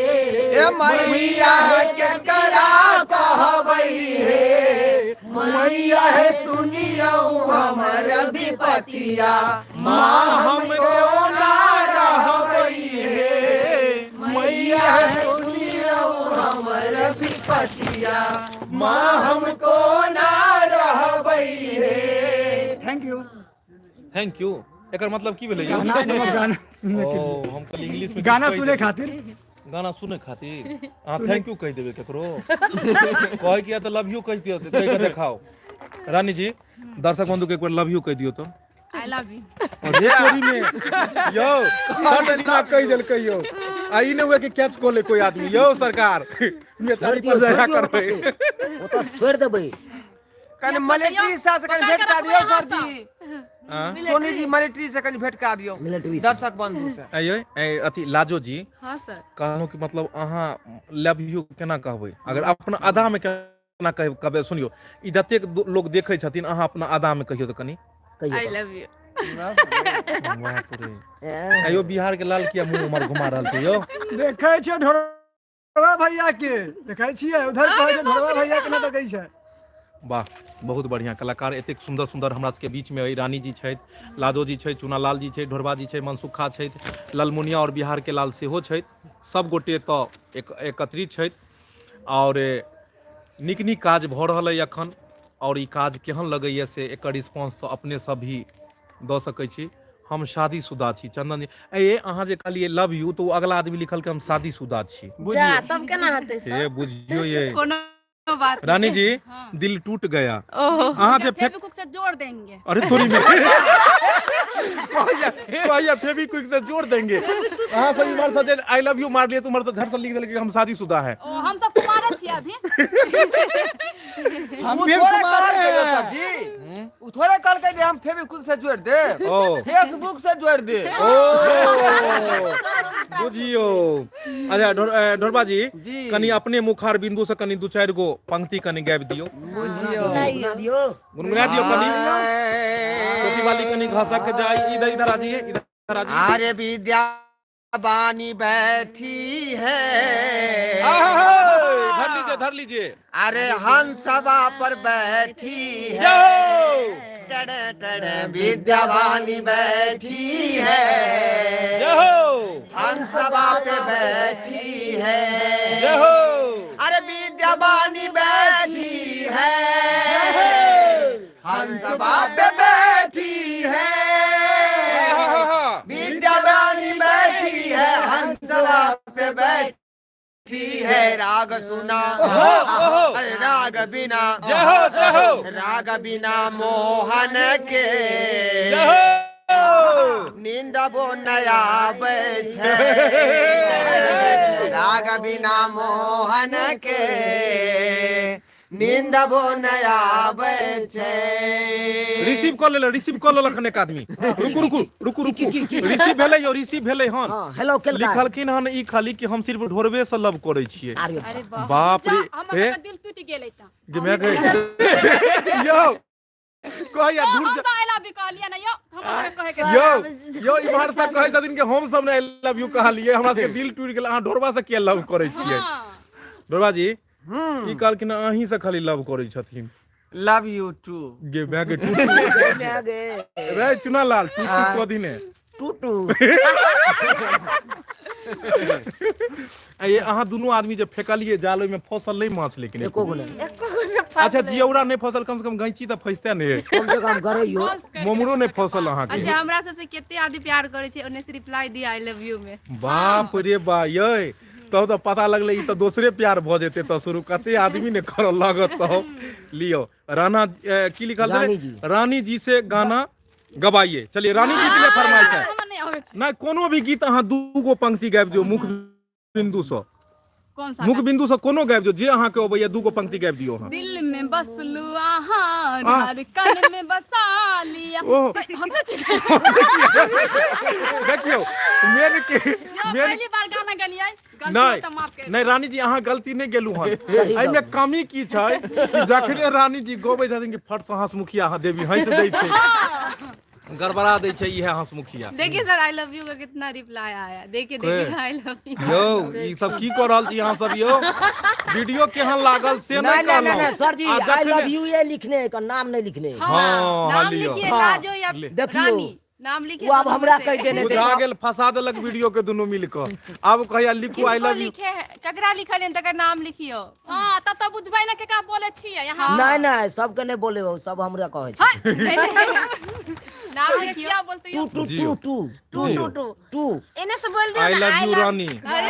ए मैया केकरा कहबै हे। मैया है सुनियो हमर विपतिया, माँ हमको ना रहबै हे। मैया है सुनियो हमर विपतिया, माँ हमको ना रहबै हे। Thank you. एकर मतलब की भेलै गाना गाना सुनने के लिए, ओ हम कल इंग्लिश में गाना कहि सुने देबै। खातिर गाना सुने खातिर अहाँ थैंक यू कह देबे केकरो कहे किया तो लव यू कह दियो कह के देखाओ रानी जी दर्शक बंधु के एक बार लव यू कह दियो तो आई लव यू। और रे चोरी में यो सट दिना कह देल कहियो आई न हुए के कैच को ले कोई आदमी यो सरकार नेतारी पर जाया करबै वो तो छोड़ देबै। कनी मिलिट्री से कनी भेंट करा दियो सर जी, हां सोनी जी मिलिट्री से कनी भेंट करा दियो मिलिट्री से। दर्शक बंधु से। आइयो अथी लाजो जी हाँ सर। कहलहुँ कि मतलब अहाँ लव यू केना कहबै अगर अपना आधा में केना कहबै सुनियो ई जतेक लोग देखै छथिन अहाँ अपना आधा में कहियो तो कनी आई लव यू। बाप रे आइयो बिहार के लाल किया मुंह उमर घुमा रहल छै यो देखै छै ढोरवा भैया के, देखै छियै उधर कहै छै ढोरवा भैया के ना देखै छै। वाह बहुत बढ़िया कलाकार एतेक सुंदर सुंदर हमरा सबके बीच में अइ रानी जी छथि लादो जी छथि चुनालाल जी छथि ढोरबा जी छथि मनसुखा छथि ललमुनिया और बिहार के लाल सेहो छथि सब गोटे तऽ एकत्रित छथि और नीक नीक काज भऽ रहल अइ एखन और ई काज केहन लगैए से एकर रिस्पॉन्स तऽ अपने सब भी दऽ सकै छी। हम शादीशुदा छी चंदन जी ए अहाँ जे कहलिए लव यू तो अगला आदमी लिखल के हम शादीशुदा छी जा तब केना हेतै सर? ये बुझियो ये कोनो बात रानी जी हाँ। दिल टूट गया ओहो अहाँ जे फेविक्विक से जोड़ देंगे। अरे थोड़ी में कहिया फेविक्विक से जोड़ देंगे अहाँ सब इमहर से आई लव यू मार लिए तुमहर तो झट से लिख देल कि हम शादीशुदा है। ओ हम सब कुमारे छियै अभी। हम उ फिर थोड़े कुमारे कहलकै हैं। दर्शक जी, उ थोड़े कहलकै जे हम फेविक्विक से जोड़ दे, ओ फेसबुक से जोड़ दे। ओ बुझियो। अच्छा ढोरबा जी जी। कनी अपने मुखार बिंदु से कनी दू चार गो पंक्ति कनी गाबि दियो, सुना दियो गुनगुना दियो कनी। टोपी वाली कनी घसक के जाए इधर आ जाइए, इधर आ जाइए। अरे विद्या बानी बैठी है, धर लीजिए। अरे हंसभा पर बैठी है, जाओ टड़ टड़ विद्यावानी बैठी है, जाओ हंसभा पे बैठी है, जाओ। अरे विद्यावानी बैठी है, हंसभा पे बैठी है, विद्यावानी बैठी है, हंसभा पे बैठी है, राग सुना अरे राग बिना, राग बिना मोहन के नींद वो नया बैठे, राग बिना मोहन के नींद वो नया बैठे। रिसीव कर ले एक आदमी। रुकू रिसीव भेलै यो, रिसीव भेलै हन। हां हेलो केल का लिखलखिन हन ई खाली कि हम सिर्फ ढोरबे से लव करै छियै। अरे अरे बाप बाप रे हमर सबके दिल टूटि गेलै त। जे मैं कह यो कहया दूर हम जा सब आई लव यू कहलियै ना यो, हमर सबके कहे के यो इमहर से कहै छथिन कि हम सब ने आई लव यू कहलियै, हमरा के दिल टूटि गेल। अहाँ ढोरबा से के लव करै छियै? ढोरबा जी ई कहलखिन अहीं से खाली लव करै छथिन। Love you to. गे मैं के टूटू गे रे चुना लाल टूटू कदिने टूटू ये अहाँ दुनू आदमी जे फेकलिए जाल ओइमे फसल नहीं माछ, लेकिन एको गो नहीं अच्छा जियौरा नहीं फसल, कम से कम गैंची तो फंसते नहीं। कम से कम करैयो मोमरो नहीं फसल अहाँ के। अच्छा हमरा सबसे केते आदमी प्यार करे छै, ओने से reply the I love you में। बाप रे बा ये तब तो पता लगले ई तो दूसरे प्यार भ जेते तो शुरू कते आदमी ने कर लागत। तो लियो राणा की लिखल रानी है जी। रानी जी से गाना गवाइए। चलिए रानी जी के लिए फरमाइश है। हमर नहीं आबै छै। नहीं कोनो भी गीत अहाँ दूगो पंक्ति गाबि दियो मुख बिंदु से, कोन सा? मुख बिंदु से कोनो गाबि दियो जे अहाँ के अबैया, दूगो पंक्ति गाबि दियो अहाँ। दिल में बसलू आहार, धड़कन में बसा लिया। ओह। हंसे छै। देखियो मेरे के मेरे पहली बार गाना गेलियै, गलती त माफ कर। नहीं रानी जी अहाँ गलती नहीं गेलू हन। एहिमे कमी की छै कि जखने रानी जी गबै छथिन कि फट से हंसमुखिया अहाँ देवी हंस दै छै, गड़बड़ा दै छै इहे हंसमुखिया। देखिए सर आई लव यू का कितना रिप्लाई आया, देखिए आई लव यू। यौ ई सब की कर रहल छी अहाँ सब यौ? वीडियो केहन लागल से नहीं नहीं नहीं नहीं कहलहुँ। सर जी आ आई जखने- लव यू ये लिखने का नाम नहीं लिखने। हाँ नाम लियो लिखिए हाँ। लाजो या देखियो। रानी, नाम लिखिए। वो अब हमरा कह देने दे। बुझा गेल, फंसा देलक वीडियो के दुनू मिल कऽ। अब कहिया लिखू आई किसको लव यू। लिखे है, ककरा लिखल है तकर नाम लिखियो। हां तब त बुझबै ना केकरा बोले छियै यहाँ। नहीं नहीं सबके नहीं बोले हो, सब हमरा कहे छै। नाम लिखियो। क्या बोलते टू हो? टू जियो। टू टू जियो। टू टू इन्हें से बोल दियो आई ना लव यू रानी। अरे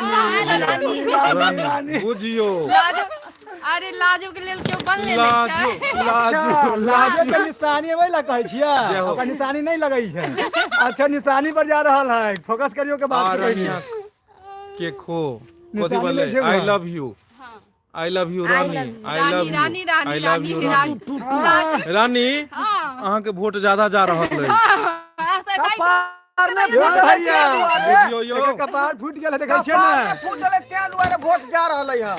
रानी बुझियो लाजो, अरे लाजो के लेल क्यों बन ले लाजो लाजो लाजो के निशानी वही लगा जय छियै, हो। ओकर निशानी नहीं लगई छै। अच्छा निशानी पर जा रहल है, फोकस करियो के बात करियो। आरनिया के खो कथि निशानी बोले में छै आई वहाँ। Love you, I love you Rani, I love Rani you, Rani Rani I love you Rani Rani. Rani अहाँ के वोट ज्यादा जा रहल है। कपार में यो फूट भैया बुझियो यो एकर कपार फूट गेल है, देखै छियै कपार ना। में फूटले तेल दुआरे वोट जा रहलै है।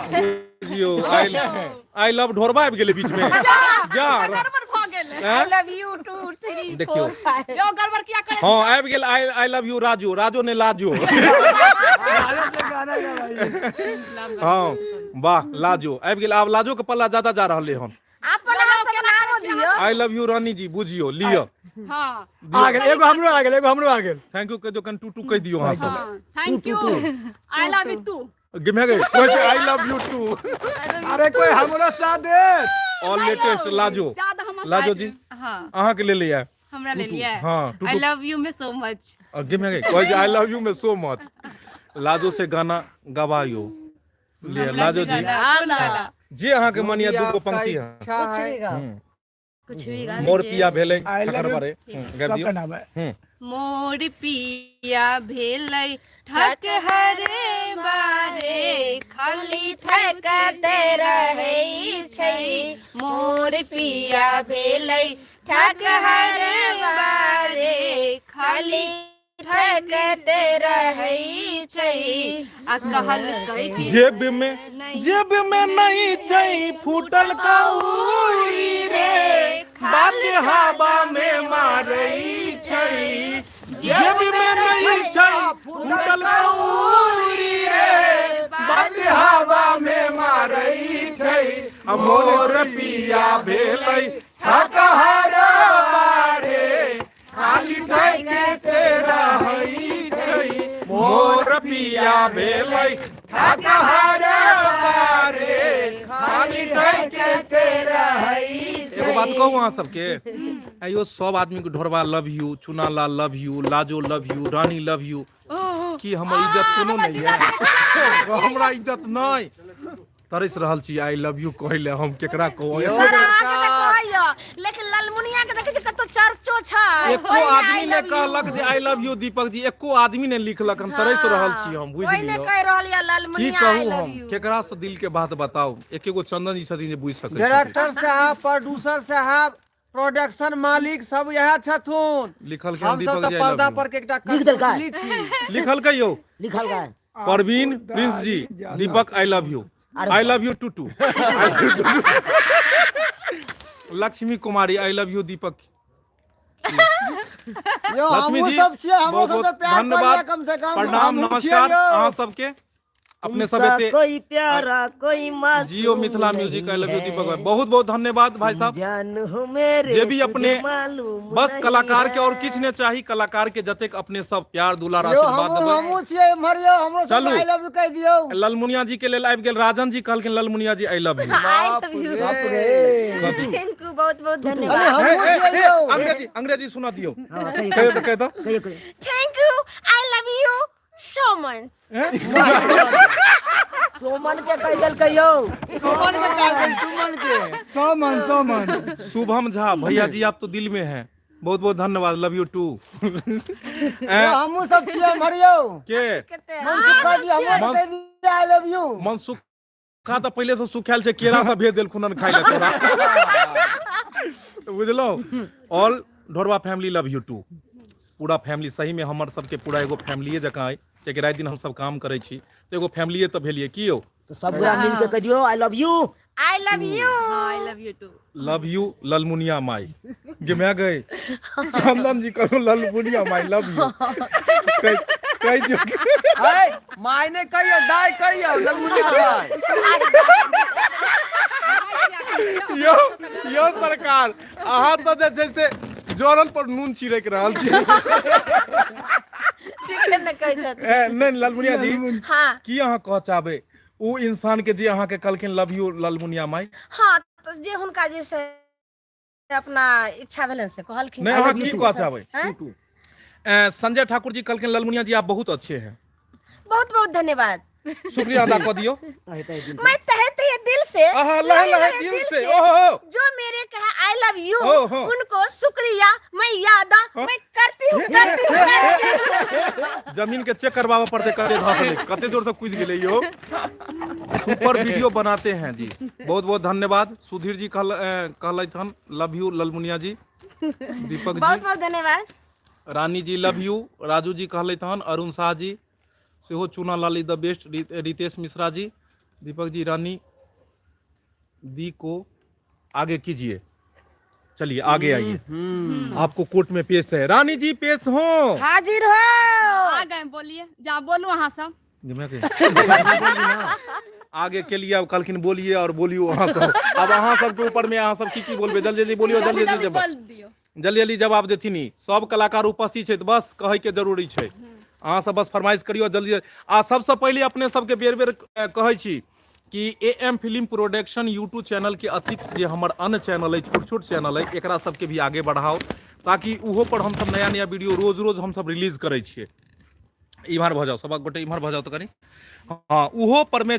बुझियो आई लव ढोरबा आबि गेलै बीच में। जा गड़बड़ भ गेल। हैं? लव यू 2 3 देखियो 4 5। यो गड़बड़ किया करे? हाँ आबि गेल आई लव यू राजू, राजो ने लाजो। लाजो से गाना गवाई। हाँ वाह लाजो आबि गेल। आब लाजो के पल्ला ज्यादा जा रहले हन। अपन नाम के नाम दियो। आई लव यू रानी जी बुझियो लियो। हां आ गेल एगो हमरो आ गेल, एगो हमरो आ गेल। थैंक यू कह दो, कन टू टू कह दियो अहाँ सब। Thank you. I love you too. गिमे गए कोई आई लव यू टू। अरे कोई हमरो साथ दे। ऑल लेटेस्ट लाजो, ज्यादा हम लाजो जी हां अहाँ के ले लिया। हमरा ले लिया है। हाँ आई टू लव यू में सो मच। टू गिमे गए कोई आई लव यू में सो मच। लाजो से गाना गवायो ले लाजो जी गाना। जे अहाँ के मनिया दूगो पंक्ति है। अच्छा है। कुछ भी गा मोर दीजिए। पिया भेलै I love ठकर you। बारे गा सबका दियो नाम है। मोर पिया भेलै ठक हरे बारे खाली ठकते रहै छै मोर पिया भेलै ठक हरे बारे खाली ठकते रहै छै आ कहलकै कि जेब में नहीं छै फूटल कौड़ी रे बात हवा में मारै छै जेब में नहीं छै फूटल कौड़ी रे बात हवा में मारै छै मोर पिया भेलै ठकहर बारे खाली ठकते रहै छै मोर पिया भेलै ठकहर बारे खाली ठकते रहै छै। एगो बात कहूँ अहाँ सबके आइयो सब आदमी के Dhorba love you, Chunala love you, Lajo love you, Rani love you, की हमर इज्जत कोनो नहीं है हमरा इज्जत नहीं तरस रहल छी आई लव यू कहले हम केकरा कहू लेकिन लालमुनिया के देखे कतो चर्चो छै एको आदमी ने कहलक जे आई लव यू दीपक जी एको आदमी ने लिखलक हम तरस रहल छी हम बुझ कोई ने लियो कह रहल या की लालमुनिया आई कहूँ लव हम यू केकरा से दिल के बात बताओ एक एगो चंदन जी छथिन जे बुझ सकै छथिन डायरेक्टर साहब, प्रोड्यूसर साहब, प्रोडक्शन मालिक सब यह छथुन। लिखल के हम दीपक सब जी तो आई पर्दा लव पर के एकटा लिख देलकै। कठपुतली छी। लिखल के यो लिखल गए Parveen Prince ji Deepak I love you I love you too Lakshmi Kumari I love you Deepak यो लक्ष्मी हमहू जी सब छियै, हमहू बहुत सब बहुत प्यार करिए धन्यवाद कम से कम। प्रणाम हमहूँ छियै नमस्कार यौ। अहाँ सबके अपने सब तुमसा एते कोई प्यारा कोई मासूम जियो Mithila music I love you नहीं दीपक भाई है। बहुत बहुत धन्यवाद भाई साहब जान हो मेरे जे भी तुझे अपने मालूम बस नहीं कलाकार के और है। किछ ने चाही कलाकार के जतेक अपने सब प्यार दुलार यो आशीर्वाद हमहू देबै हमहू छियै इम्हर यो, हमरो सब चलू। आई लव यू कह दियौ। ललमुनिया जी के लेल आबि गेल राजन जी कहलखिन Lalmuniya ji I love you I love you बाप रे। थैंक यू बहुत बहुत अरे धन्यवाद हमहू छियै यो। अंग्रेजी सुना दियो हाँ, कहिए, कह दो कह दो कहिए, कहिए। Thank you I love you so much Soman के कह दिल कहियो सुमन के कह दे, सुमन के। सोमन शुभम झा भैया जी आप तो दिल में हैं बहुत बहुत धन्यवाद लव यू टू यो हमहू सब छियै इम्हर यो। के मनसुखा जी हमरो कह दिया आई लव यू। मनसुख खा तो पहले से सुखायल छै केरा से भेज देल खुनन खाइ ले तोरा बुझलो all Dhorwa family love you too पूरा फैमिली सही में हमर सबके पूरा एगो फैमिलीए जकाँ अइ कियाकि राति दिन हम सब काम करै छी तो एगो फैमिलीए तो भेलिए की यौ तो सब गोरा मिल के कह दियो I love you I love you I love you too love you Lalmuniya माई गिमा गए चंदन जी करो ललमुनिया माई लव यू कह दियो है मायने कहियो दाई कहियो ललमुनिया दाई। यो यो सरकार अहाँ तो जैसे जोरल पर नून छिड़क रहल छी ठीक है न कह छथि नहीं ललमुनिया जी हां की अहाँ कह चाहबै ओ इंसान के जे अहाँ के कहलखिन लव यू ललमुनिया माई हां तो जे हुनका जे से अपना इच्छा भेलन से कहलखिन नहीं अहाँ की कह चाहबै हैं? संजय ठाकुर जी कहलखिन ललमुनिया जी आप बहुत अच्छे हैं बहुत बहुत धन्यवाद शुक्रिया अदा कर दियो मैं तहे तहे दिल से आहा, लहे लहे दिल से, ओहो। जो मेरे कहे आई लव यू ओहो। उनको शुक्रिया मैं यादा मैं करती हूँ जमीन के चेक करवावा पड़ते कते धसले कते जोर से कूद गेले यो सुपर वीडियो बनाते हैं जी बहुत बहुत धन्यवाद सुधीर जी कहलैथ हन लव यू ललमुनिया जी दीपक बहुत जी बहुत धन्यवाद रानी जी लव यू राजू जी कहलैथ हन अरुण शाह जी सेहो चूना लाली द बेस्ट रितेश मिश्रा जी दीपक जी रानी दी को आगे कीजिए चलिए आगे आइए आपको कोर्ट में पेश है रानी जी पेश हो हाजिर हो आ गए बोलिए जहाँ बोलू अहाँ सब आगे के लिए अब कलखिन बोलिए और बोलियो अहाँ सब अब अहाँ सबके ऊपर में अहाँ सब की बोलबे जल्दी जल्दी बोलियो जल्दी जल्दी जवाब बोल दियो जल्दी जल्दी जवाब देथिन सब कलाकार उपस्थित छै बस कहे के जरूरी छै अहाँ सब बस फरमाइश करियो जल्दी आ सबसे पहले अपने सबके बेर बेर कहै छी कि AM film production YouTube channel के अतिरिक्त जे हमर अन्य चैनल है छोट छोट चैनल है एकरा सबके भी आगे बढ़ाओ ताकि उहो पर हम सब नया नया वीडियो रोज रोज हम सब रिलीज करै छियै इम्हर भऽ जाओ सब गोटे इम्हर भऽ जाओ तो कनी हाँ उहो पर में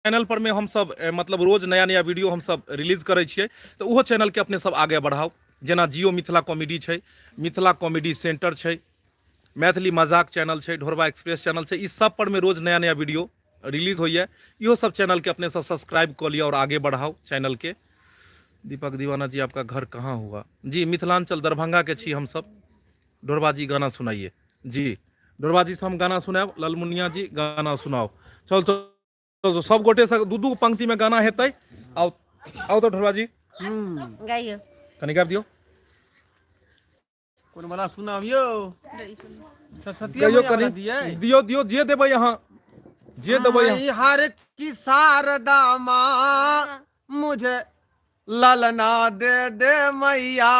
चैनल पर में हम सब मतलब रोज नया नया वीडियो हम सब रिलीज करै छियै, तो उहो चैनल के अपने सब आगे बढ़ाओ। जेना जियो मिथिला कॉमेडी छै, मिथिला कॉमेडी सेंटर छै, मैथिली मजाक चैनल छै, ढोरबा एक्सप्रेस चैनल छै, इस सब पर में रोज नया नया वीडियो रिलीज होइए। इहो सब चैनल के अपने सब सब्सक्राइब कर लिया और आगे बढ़ाओ चैनल के। दीपक दीवाना जी, आपका घर कहाँ हुआ? जी मिथिलांचल दरभंगा के छी हम सब। ढोरबा जी गाना सुनाइए। जी ढोरबा जी से हम गाना सुनाब। लालमुनिया जी गाना सुनाओ। चल तो सब गोटे से दू दू पंक्ति में गाना हेतै। आओ आओ तो ढोरबा जी गाइयो कनी गाबि दियो। कौन वाला सुनाबियो? सरस्वती कहियो मैया कनी वाला दियै? दियो दियो जे देबै अहाँ, जे देबै अहाँ। हर की शारदा माँ मुझे ललना दे दे मैया,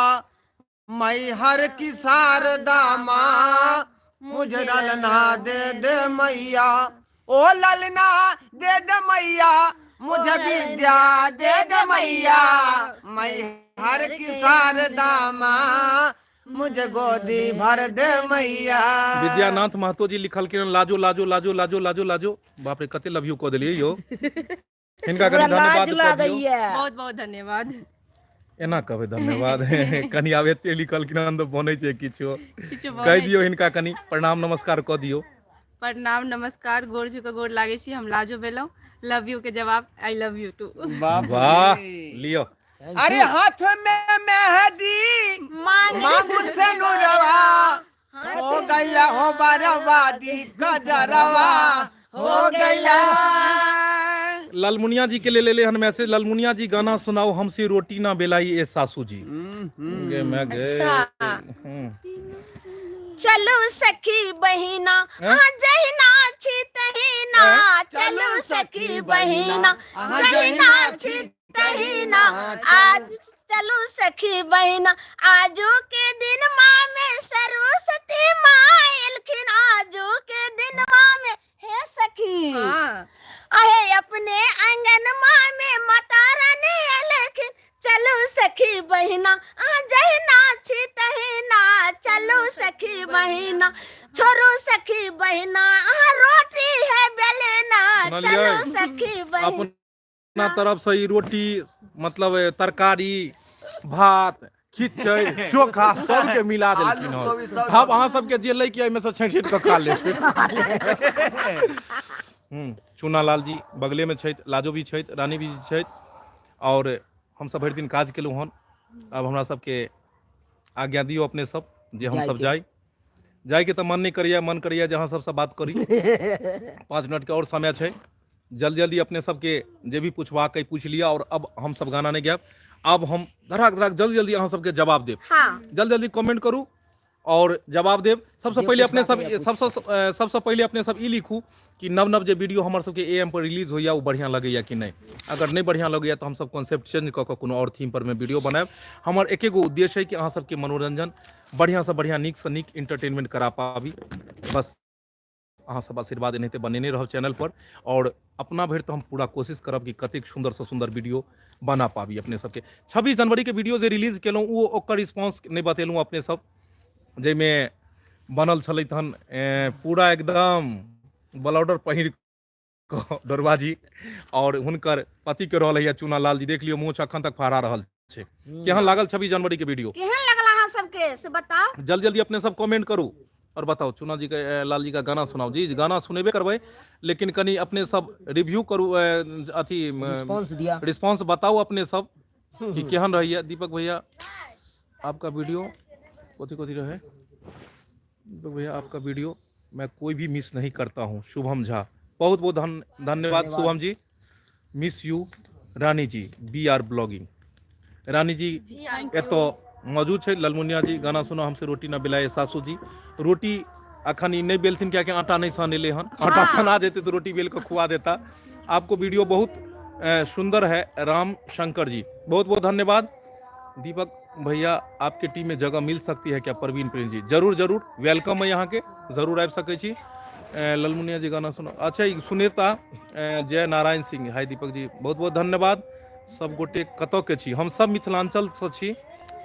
मैं हर की शारदा माँ मुझे ललना दे दे मैया, ओ ललना दे दे मैया मुझे विद्या दे दे मैया, मैं हर की शारदा माँ मुझे गोदी भर दे मैया। विद्यानाथ महतो जी लिखल के लाजो लाजो लाजो लाजो लाजो लाजो। बाप रे कते लव यू कह देलियै यो। हिनका कनी धन्यवाद कह दियौ। बहुत बहुत धन्यवाद। एना कहबै धन्यवाद। कनी आब एते लिखल कि तो बनै छै किछो। किछु कह बनै दियौ हिनका कनी प्रणाम नमस्कार कह दियौ। प्रणाम नमस्कार, गोर झुक गोर लागे छी। हम लाजो भेलौ। लव यू के जवाब आई लव यू टू। वाह लियो। अरे हाथ में मेहंदी मांगू से नुरवा, हो गया हो बर्बादी गजरवा, हो गया। लालमुनिया जी के लिए ले हन मैसेज। लालमुनिया जी गाना सुनाओ हमसे रोटी ना बेलाई ए सासू जी। गे मैं गे। चलो सखी बहिना जहिना छी तहिना, चलो सखी बहिना जहिना छी तहिना, आज चलो सखी बहिना आजो के दिन माँ में सरस्वती माँ एलखिन, आजो के दिन माँ में हे सखी अहे अपने आंगन माँ में माता रानी एलखिन, चलो सखी बहिना जहिना छी तहिना, चलो सखी बहिना छोरो सखी बहिना रोटी है बेलना, चलो सखी बहिना। अपना तरफ से ई रोटी मतलब तरकारी भात खिचड़ी चोखा सबके मिला देलखिन हन। अब अहाँ सबके जे लै के एहिमे से छाँटि छाँटि कऽ खा लेब। चूना लाल जी बगले में छथि, लाजो भी छथि, रानी भी छथि। और हम सब भरि दिन काज केलहुँ हन। अब हमरा सबके आज्ञा दियौ अपने सब जे हम सब जाय के तो मन नहीं करिए, मन करिए जे अहाँ सबसे बात करी। 5 मिनट के और समय छै। जल्दी जल्दी अपने सबके जे भी पूछबाक है पूछ लिया। और अब हम सब गाना नहीं गायब, अब हम धड़ाक धड़ाक जल्दी जल्दी अहाँ सबके जवाब देब। जल्दी जल्दी कमेंट करू और जवाब देब। सबसे पहले अपने सब सबसे पहले अपने सब ई लिखू कि नव नव जे वीडियो हमर सबके एएम पर रिलीज होइए वो बढ़िया लगैया कि नहीं। अगर नहीं बढ़िया लगैया तो हम सब कॉन्सेप्ट चेंज कऽ कऽ कोनो और थीम पर में वीडियो बनाएब। हमर एके गो उद्देश्य है कि अहाँ सबके मनोरंजन बढ़िया से बढ़िया नीक से नीक इंटरटेनमेंट करा पाबी। बस अहाँ सब आशीर्वाद एनाहिते बनेने रहब चैनल पर। और अपना भरि तो हम पूरा कोशिश करब कि कतेक सुंदर से सुंदर वीडियो बना पाबी अपने सबके। 26 जनवरी के वीडियो जे रिलीज केलहुँ वो ओकर रिस्पॉन्स नहीं बतेलहुँ अपने सब, जैमें बनल छलै हन पूरा एकदम ब्लाउडर पहिर कऽ ढोरबा जी और हुनकर पति के रहल है चूना लाल जी। देख लियो मुँह अखन तक फहरा रहल छै। केहन लागल 26 जनवरी के वीडियो? केहन लगला अहाँ सबके से बताओ। जल्दी जल्दी अपने सब कमेंट करू और बताओ। चूना जी का लाल जी का गाना सुनाओ। जी गाना सुनेबे करबै, लेकिन कनी अपने सब रिव्यू करू, अथी रिस्पॉन्स बताओ अपने सब कि केहन रही है। दीपक भैया आपका वीडियो कथी कथी रहे? दीपक भैया आपका वीडियो मैं कोई भी मिस नहीं करता हूँ। शुभम झा बहुत बहुत धन्यवाद Shubham ji. Miss you Rani ji BR blogging. Rani ji एतो मौजूद है। लालमुनिया जी गाना सुनो हमसे रोटी ना बिलाए सासू जी। रोटी अखन नहीं बेलथिन क्या कि आटा नहीं साने हन। आटा सना देते तो रोटी बेल को खुआ देता। आपको वीडियो बहुत सुंदर है। राम शंकर जी बहुत बहुत धन्यवाद। दीपक भैया आपके टीम में जगह मिल सकती है क्या? परवीन प्रिंस जी जरूर जरूर वेलकम है यहाँ के, जरूर आबि सकै छी। लालमुनिया जी गाना सुनो। अच्छा सुनेता जय नारायण सिंह। हाय दीपक जी बहुत बहुत धन्यवाद। सब गोटे कतऽ के छी? हम सब मिथिलांचल से छी।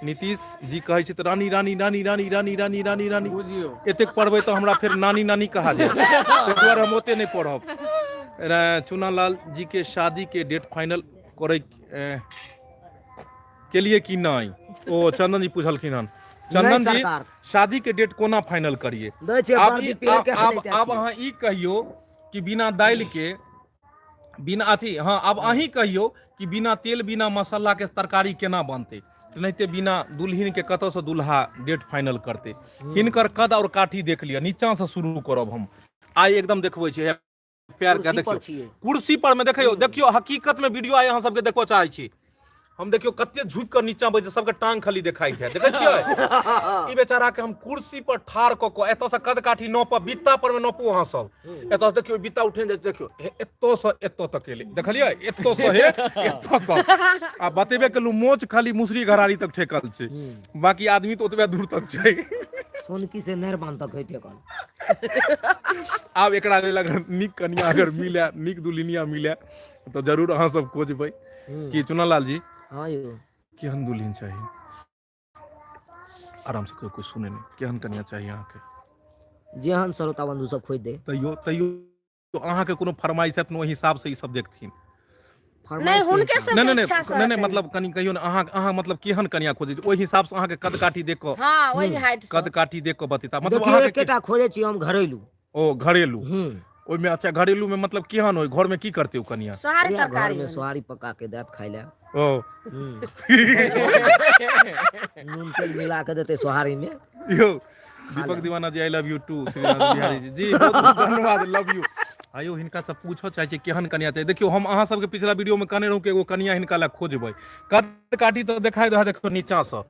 नीतीश जी कहै छै रानी रानी रानी रानी रानी रानी रानी रानी एतेक पढ़बै तऽ हमरा फेर नानी नानी कहा जाय, ताहि दुआरे हम ओते नहि पढ़ब। चुनालाल जी के शादी के डेट फाइनल करे के लिए कि नहीं? ओ चंदन जी पूछलखिन हन। चंदन नहीं जी सरकार। शादी के डेट कोना फाइनल करिए? दै छै आब बर्दी ई- पेड़ के आब हनै आब अहाँ ई कहियो कि बिना दालि के बिना अथी, हाँ अब अहीं कहियो कि बिना तेल बिना मसाला के तरकारी केना बनते? तेनाहिते बिना दुल्हिन के कतऽ से दुल्हा डेट फाइनल करते? हिनकर कद और काठी देख लिअ, नीचा से शुरू करब हम। आइ एकदम देखबै छी पैर के, कुर्सी पर देखियो छियै। कुर्सी पर में देखियो, देखियो हकीकत में वीडियो आइ अहाँ सबके देखबो चाहै छी हम। देखियो कते झुक कर नीचा बैठ, सबके टांग खाली देखाई है, देखै छियै? ई बेचारा के हम कुर्सी पर ठाड़ क के एतऽ से कद काठी नोप, बित्ता पर में नोपू अहाँ सब। एतऽ से देखियो बित्ता उठे, देखियो एतऽ से एतऽ तक के, देखलियै? एतऽ से हे एतऽ तक। आ बतेबे केलू मोच खाली मुसरी घरारी तक ठेकल छै, बाकी आदमी तो ओतबे दूर तक छै। सोनकी से नहरबान तक होइते कन। आब एकरा लेल अगर नीक कनिया अगर मिले, नीक दुल्हनिया मिले तो जरूर अहाँ सब खोजबै कि चुनालाल जी हाँ यौ केहन दुल्हन चाहिए? आराम से कोई सुने नहीं, केहन कनिया चाहिए अहाँ के? जेहन श्रोता बंधु सब खोज दे। तैयो तो अहाँ के कोनो फरमाइश हैत, ओहि हिसाब से ई सब देखथिन। नहीं हुनके से नहीं इच्छा से नहीं मतलब कनी कहियो ना, अहाँ मतलब केहन कनिया खोजै छी? ओहि हिसाब से अहाँ के कद काठी देख के, हाँ वही हाइट से। कद काठी देख के बतेता, मतलब देखियो अहाँ के एकेटा खोजे छी हम घरेलू। ओ घरेलू। ओहि में अच्छा घरेलू में मतलब केहन होय? घर में की करते ओ कनिया? सोहारी या घर तरकारी में बने। सोहारी पका के देत खाइ ले। ओ नून तेल मिला के देते सोहारी में। यो Deepak Deewana ji, I love you too. Shrinath Bihari ji, जी बहुत बहुत धन्यवाद, लव यू। आयो हिनका से पूछो चाहे छी केहन कनिया चाहिए? देखियो हम अहाँ सबके पिछला वीडियो में कहने रहूं कि एगो कनिया हिनका ला खोजबै। कद काठी तो देखाई दे, देखियो नीचा से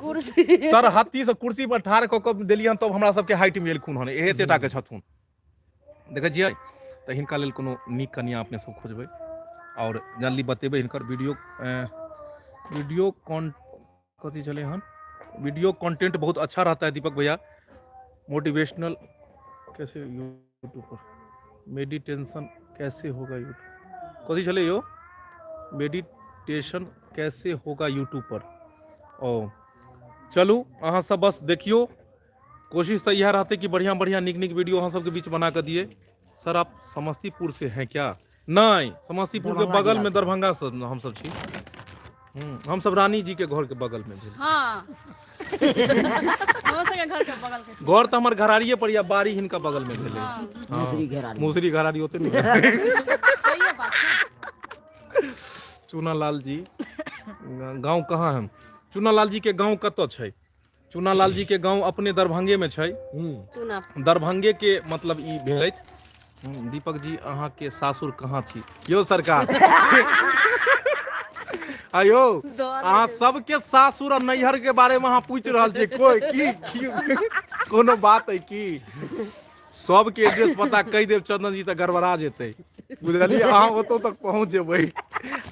कुर्सी तर हाथी से कुर्सी पर ठाड़ क के देलियन, तब हमरा सबके हाइट में एलखुन हन, एतेटा के छथुन। देखै छियै? तऽ हिनका लेल कोनो नीक कनिया अपने सब खोजबै और जल्दी बतेबै। हिनकर वीडियो कथी चले हन? वीडियो कंटेंट बहुत अच्छा रहता है दीपक भैया। मोटिवेशनल कैसे यूट्यूब पर? मेडिटेशन कैसे होगा यूट्यूब? कथी चले यो? मेडिटेशन कैसे होगा यूट्यूब पर? ओ चलू अहाँ सब बस देखियो, कोशिश तो यह रहते कि बढ़िया बढ़िया निक निक वीडियो अहाँ सबके बीच बना कर दिए। सर आप समस्तीपुर से हैं क्या? नहीं, समस्तीपुर के बगल में दरभंगा से हम सब छी। हम सब रानी जी के घर के बगल में छी। हाँ हमर सबके घर के बगल के छै। घर तो हमारे घरारिए पर या बाड़ी हिनका बगल में भेले। दूसरी घेरारी। मुसरी घरारी होते नहीं। सही बात है। चुनालाल जी गांव कहाँ है? चुनालाल जी के गांव कतऽ छै? चुनालाल जी के गांव अपने दरभंगे में छै। चुना दरभंगे के मतलब ई भेलैत। दीपक जी अहाँ के सासुर कहाँ छी? यो सरकार आयो अहाँ सबके सासुर और नैहर के बारे में अहाँ पूछ रहल छी? कोई की कोनो बात है की? सबके एड्रेस पता कहि देव चंदन जी, तो गड़बड़ा जेतै, बुझलियै? अहाँ ओतौ तक पहुँच जेबै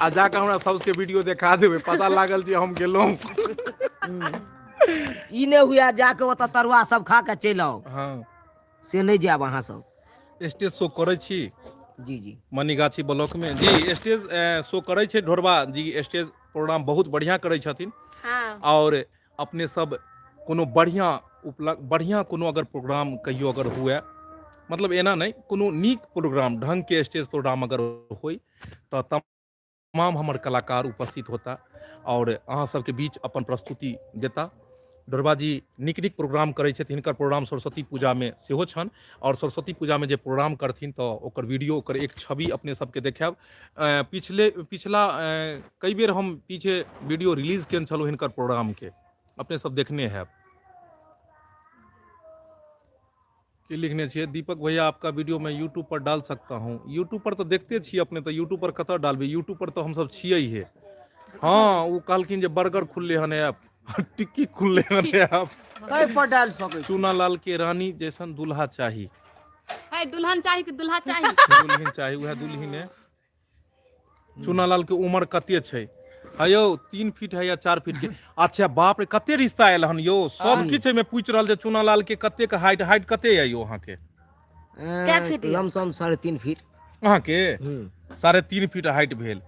आ जाके हमरा सबके वीडियो देखा देबै, पता लागल जे हम गेलहुँ। ई नहीं हुआ जाके ओतऽ तरुआ सब खा के चलि आओ, हाँ से नहीं जाब अहाँ सब। स्टेज शो करै छी जी जी मनीगाछी ब्लॉक में जी, स्टेज शो करै छै ढोरबा जी। स्टेज प्रोग्राम बहुत बढ़िया करै छथिन। हाँ और अपने सब कोनो बढ़िया कोनो अगर प्रोग्राम कहियो अगर हुए, मतलब एना नहीं, कोनो नीक प्रोग्राम ढंग के स्टेज प्रोग्राम अगर होई तो तमाम हमर कलाकार उपस्थित होता और अहाँ सबके बीच अपन प्रस्तुति देता। ढोरबा जी नीक नीक प्रोग्राम करै छथिन। हिनकर प्रोग्राम सरस्वती पूजा में सेहो छन और सरस्वती पूजा में जे प्रोग्राम करथिन तो ओकर वीडियो, ओकर एक छवि अपने सबके देखाब। पिछला कई बेर हम पीछे वीडियो रिलीज केने छलहुँ हिनकर प्रोग्राम के, अपने सब देखने हैं। कि लिखने छिए? दीपक भैया आपका वीडियो मैं यूट्यूब पर डाल सकता हूँ? यूट्यूब पर तो देखते छी अपने, तो यूट्यूब पर कतऽ डालबे? यूट्यूब पर तो हम सब छिए ही है। हाँ वो कहलखिन जे बर्गर खुलले हन ऐप, टिक्की खुलले हन ऐप। कहीं पर डाल सकै छी। चुनालाल के रानी जैसन दुल्हा चाही। है दुल्हन चाही कि दुल्हा चाही? दुल्हन चाही, वह दुल्हन है। चुनालाल के उम्र कते छै? अयो 3 फीट है या 4 फीट के? अच्छा बाप रे, कते रिश्ता आयल हन यो? सब किछ में पूछ रहल जे चुनालाल के कते के हाइट कते है यो अहाँ के? क्या फीट? Lump sum 3.5 feet. अहाँ के 3.5 फीट हाइट भेल।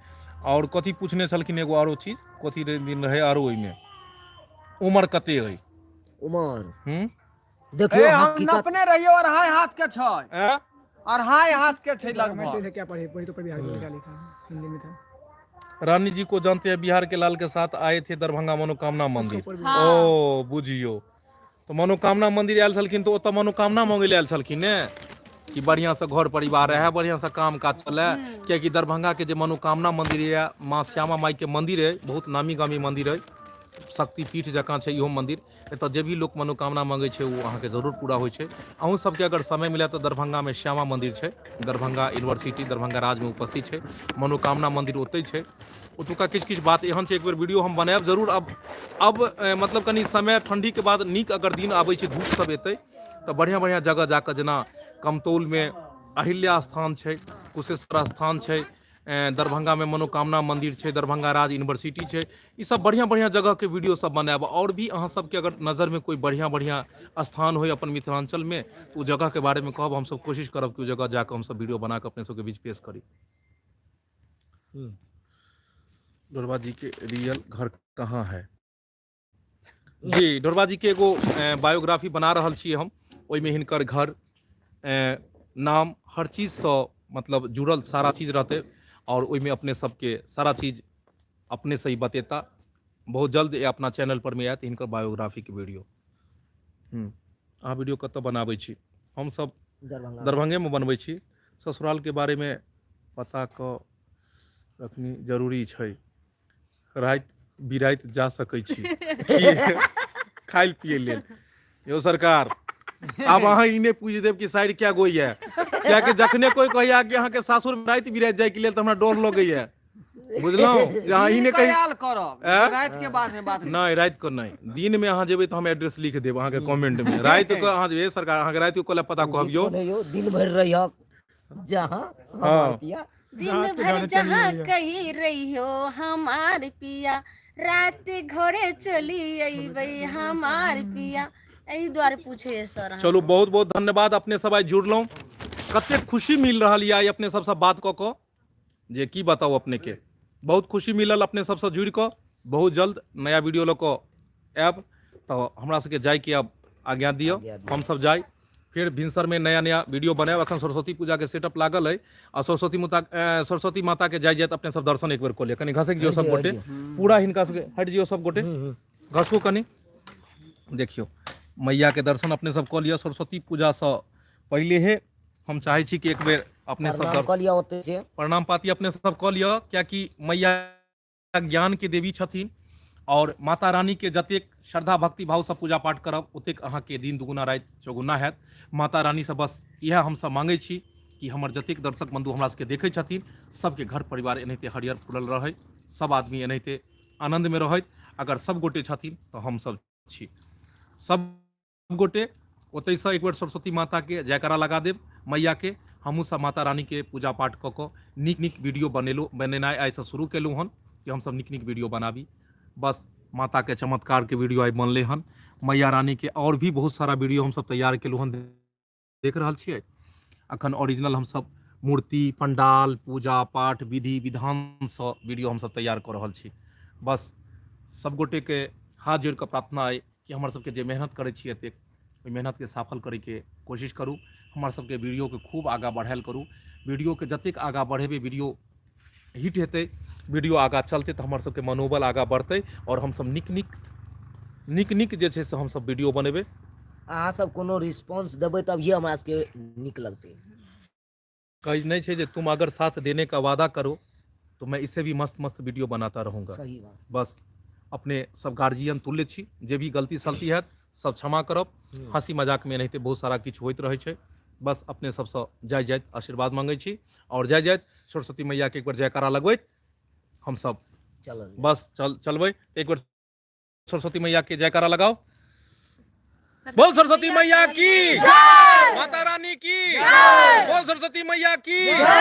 और कथी पूछने छलखिन एगो आरो चीज, कथी दिन रहे आरो ओइ में? उम्र कते है? उमर देखियो हम हकीकत नपने रहियो और हाय हाथ के छै। अढ़ाई हाथ के छै मैं लगभग। से क्या पढ़े वही तो पर बिहार में लिखा लिखा हिंदी में था। रानी जी को जानते हैं, बिहार के लाल के साथ आए थे दरभंगा मनोकामना मंदिर। ऊपर भी ओ बुझियो, तो मनोकामना मंदिर आयल छलखिन तो ओतऽ मनोकामना मांगे ले आयल छलखिन ने, कि बढ़िया से घर परिवार रहे, बढ़िया से काम काज चले। कियाकि दरभंगा के जे मनोकामना मंदिर है, माँ श्यामा माई के मंदिर है, बहुत नामी गामी मंदिर है, शक्तिपीठ जकाँ छै इहो मंदिर। एतऽ जे भी लोक मनोकामना मांगे छै वो अहाँके जरूर पूरा होइ छै। अहूँ सबके अगर समय मिले तो दरभंगा में श्यामा मंदिर छै, दरभंगा यूनिवर्सिटी दरभंगा राज में उपस्थित छै, मनोकामना मंदिर ओतै छै। ओतुका किछु किछु बात एहन छै, एक बेर वीडियो हम बनायब जरूर। अब मतलब कनि समय ठंडी के बाद नीक अगर दिन आबै छै, धूप सब एतै तऽ बढ़िया बढ़िया जगह जाकऽ, जेना कमतौल में अहिल्या स्थान छै, कुशेश्वर स्थान छै, दरभंगा में मनोकामना मंदिर छै, दरभंगा राज यूनिवर्सिटी छै, ई सब बढ़िया बढ़िया जगह के वीडियो सब बनायब। और भी अहाँ सबके अगर नजर में कोई बढ़िया बढ़िया स्थान हो अपन मिथिलांचल में तो जगह के बारे में कहब, हम सब कोशिश करब कि जगह जाकर हम सब वीडियो बना के अपने सबके बीच पेश करी। डोरबा जी के रियल घर कहाँ है? जी, डोरबा जी के एगो बायोग्राफी बना रहल छियै हम, ओहिमे हिनकर घर, नाम, हर चीज से मतलब जुड़ल सारा चीज रहते, और ओहिमे अपने सबके सारा चीज अपने से ही बतेता। बहुत जल्द ये अपना चैनल पर में आयत हिनकर बायोग्राफी के वीडियो। अहाँ वीडियो कतऽ बनाबै छी? हम सब दरभंगे में बनबै छी। ससुराल के बारे में पता क रखनी जरूरी छै, रात बिरात जा सकै छी खाइल पिए लेल। यो सरकार, आब अहाँ ई नहि पूछ देब कि साइड क्या गोई है, कियाकि जखने कोई कहैया कि अहाँके सासुर में रात बिरात जाय के लेल तऽ हमरा डर लगैया, बुझलहुँ। जहाँ ई ने कही ख्याल करब, रात के बाद में बात नहीं, रात को नहीं, दिन में अहाँ जेबै तऽ हम एड्रेस लिख देब अहाँके कमेंट में। रात को अहाँ जेबै सरकार, अहाँके रात को पता कहबियो, दिन भर रहियो जहाँ हमार पिया, दिन भर जहाँ कहीं रही हो हमार पिया, रात घरे चली अइबै हमार पिया। एहि द्वारे पूछे सर अहाँ चलू से। बहुत बहुत धन्यवाद, अपने सब आइ जुड़लहुँ। कते खुशी मिल रहा है अपने सबसे बात कऽ कऽ, जे की बताऊ अपने के, बहुत खुशी मिलल अपने सबसे जुड़ कऽ। बहुत जल्द नया वीडियो लऽ कऽ आयब, तो हमरा सबके जाय के अब आज्ञा दियौ, हम सब जाय फिर भिनसर में नया नया वीडियो बनायब। अखन सरस्वती पूजा के सेटअप लागल है, और सरस्वती माता के जाय जायत अपने सब दर्शन एक बेर कऽ लिअ। कनि घसक दियौ सब गोटे, पूरा हिनका सबके हट दियौ सब गोटे, घसू कनि, देखियो मैया के दर्शन अपने सब कऽ लिअ। सरस्वती पूजा से पहले हे हम चाहे छी कि एक बेर अपने सब प्रणाम पाती अपने सब कऽ लिअ, कियाकि मैया ज्ञान के देवी छथिन, और माता रानी के जतेक श्रद्धा भक्ति भाव से पूजा पाठ करब ओतेक अहाँके दिन दुगुना राति चौगुना हैत। माता रानी से बस इएह हमसब मांगै छी कि हमर जतेक दर्शक बंधु हमरा सबके देखै छथिन, सबके घर परिवार एनाहिते हरियर फुलल रहै, सब आदमी एनाहिते आनंद में रहैत। अगर सब गोटे छथिन तो हम सब छी, सब गोटे ओतै से एक बेर सरस्वती माता के जयकारा लगा देब मैया के। हमहूँ सब माता रानी के पूजा पाठ कऽ कऽ नीक नीक वीडियो बनेनाइ आइ से शुरू केलहुँ हन, कि हम सब नीक नीक वीडियो बनाबी। बस माता के चमत्कार के वीडियो आइ बनले हन, मैया रानी के और भी बहुत सारा वीडियो हम सब तैयार केलहुँ हन, देख रहल छियै। अखन ओरिजिनल हम सब मूर्ति, पंडाल, पूजा पाठ, विधि विधान से वीडियो हम सब तैयार कऽ रहल छी। बस सब गोटे के हाथ जोड़ कऽ प्रार्थना अइ कि हमर सबके जे मेहनत करै छी एतेक, ओहि मेहनत के सफल करे के कोशिश करूँ। हमर सबके वीडियो के खूब आगाँ बढ़ायल करूँ, वीडियो के जतेक आगाँ बढ़ेबै वीडियो हिट हेतै, वीडियो आगाँ चलतै तऽ हमर सबके मनोबल आगाँ बढ़तै, और हम सब नीक नीक जे छै से हम सब वीडियो बनेबै। अहाँ सब कोनो रिस्पांस देबै तभिए हमरा सबके नीक लगतै। कहीं नहीं है जे तुम अगर साथ देने का वादा करो तो मैं इससे भी मस्त मस्त वीडियो बनाता रहूँगा। सही बात। बस अपने सब गार्जियन तुल्य छी, जे भी गलती सलती है सब क्षमा करब। हंसी मजाक में नहीं बहुत सारा किछु होइत रहे छै, बस अपने सबसे जाय जायत आशीर्वाद मांगै छी, और जाय जायत सरस्वती मैया के एक बार जयकारा लगबैत हम सब बस चलबै। एक बार सरस्वती मैया के जयकारा लगाओ, बोल सरस्वती मैया की, माता रानी की, बोल सरस्वती मैया की।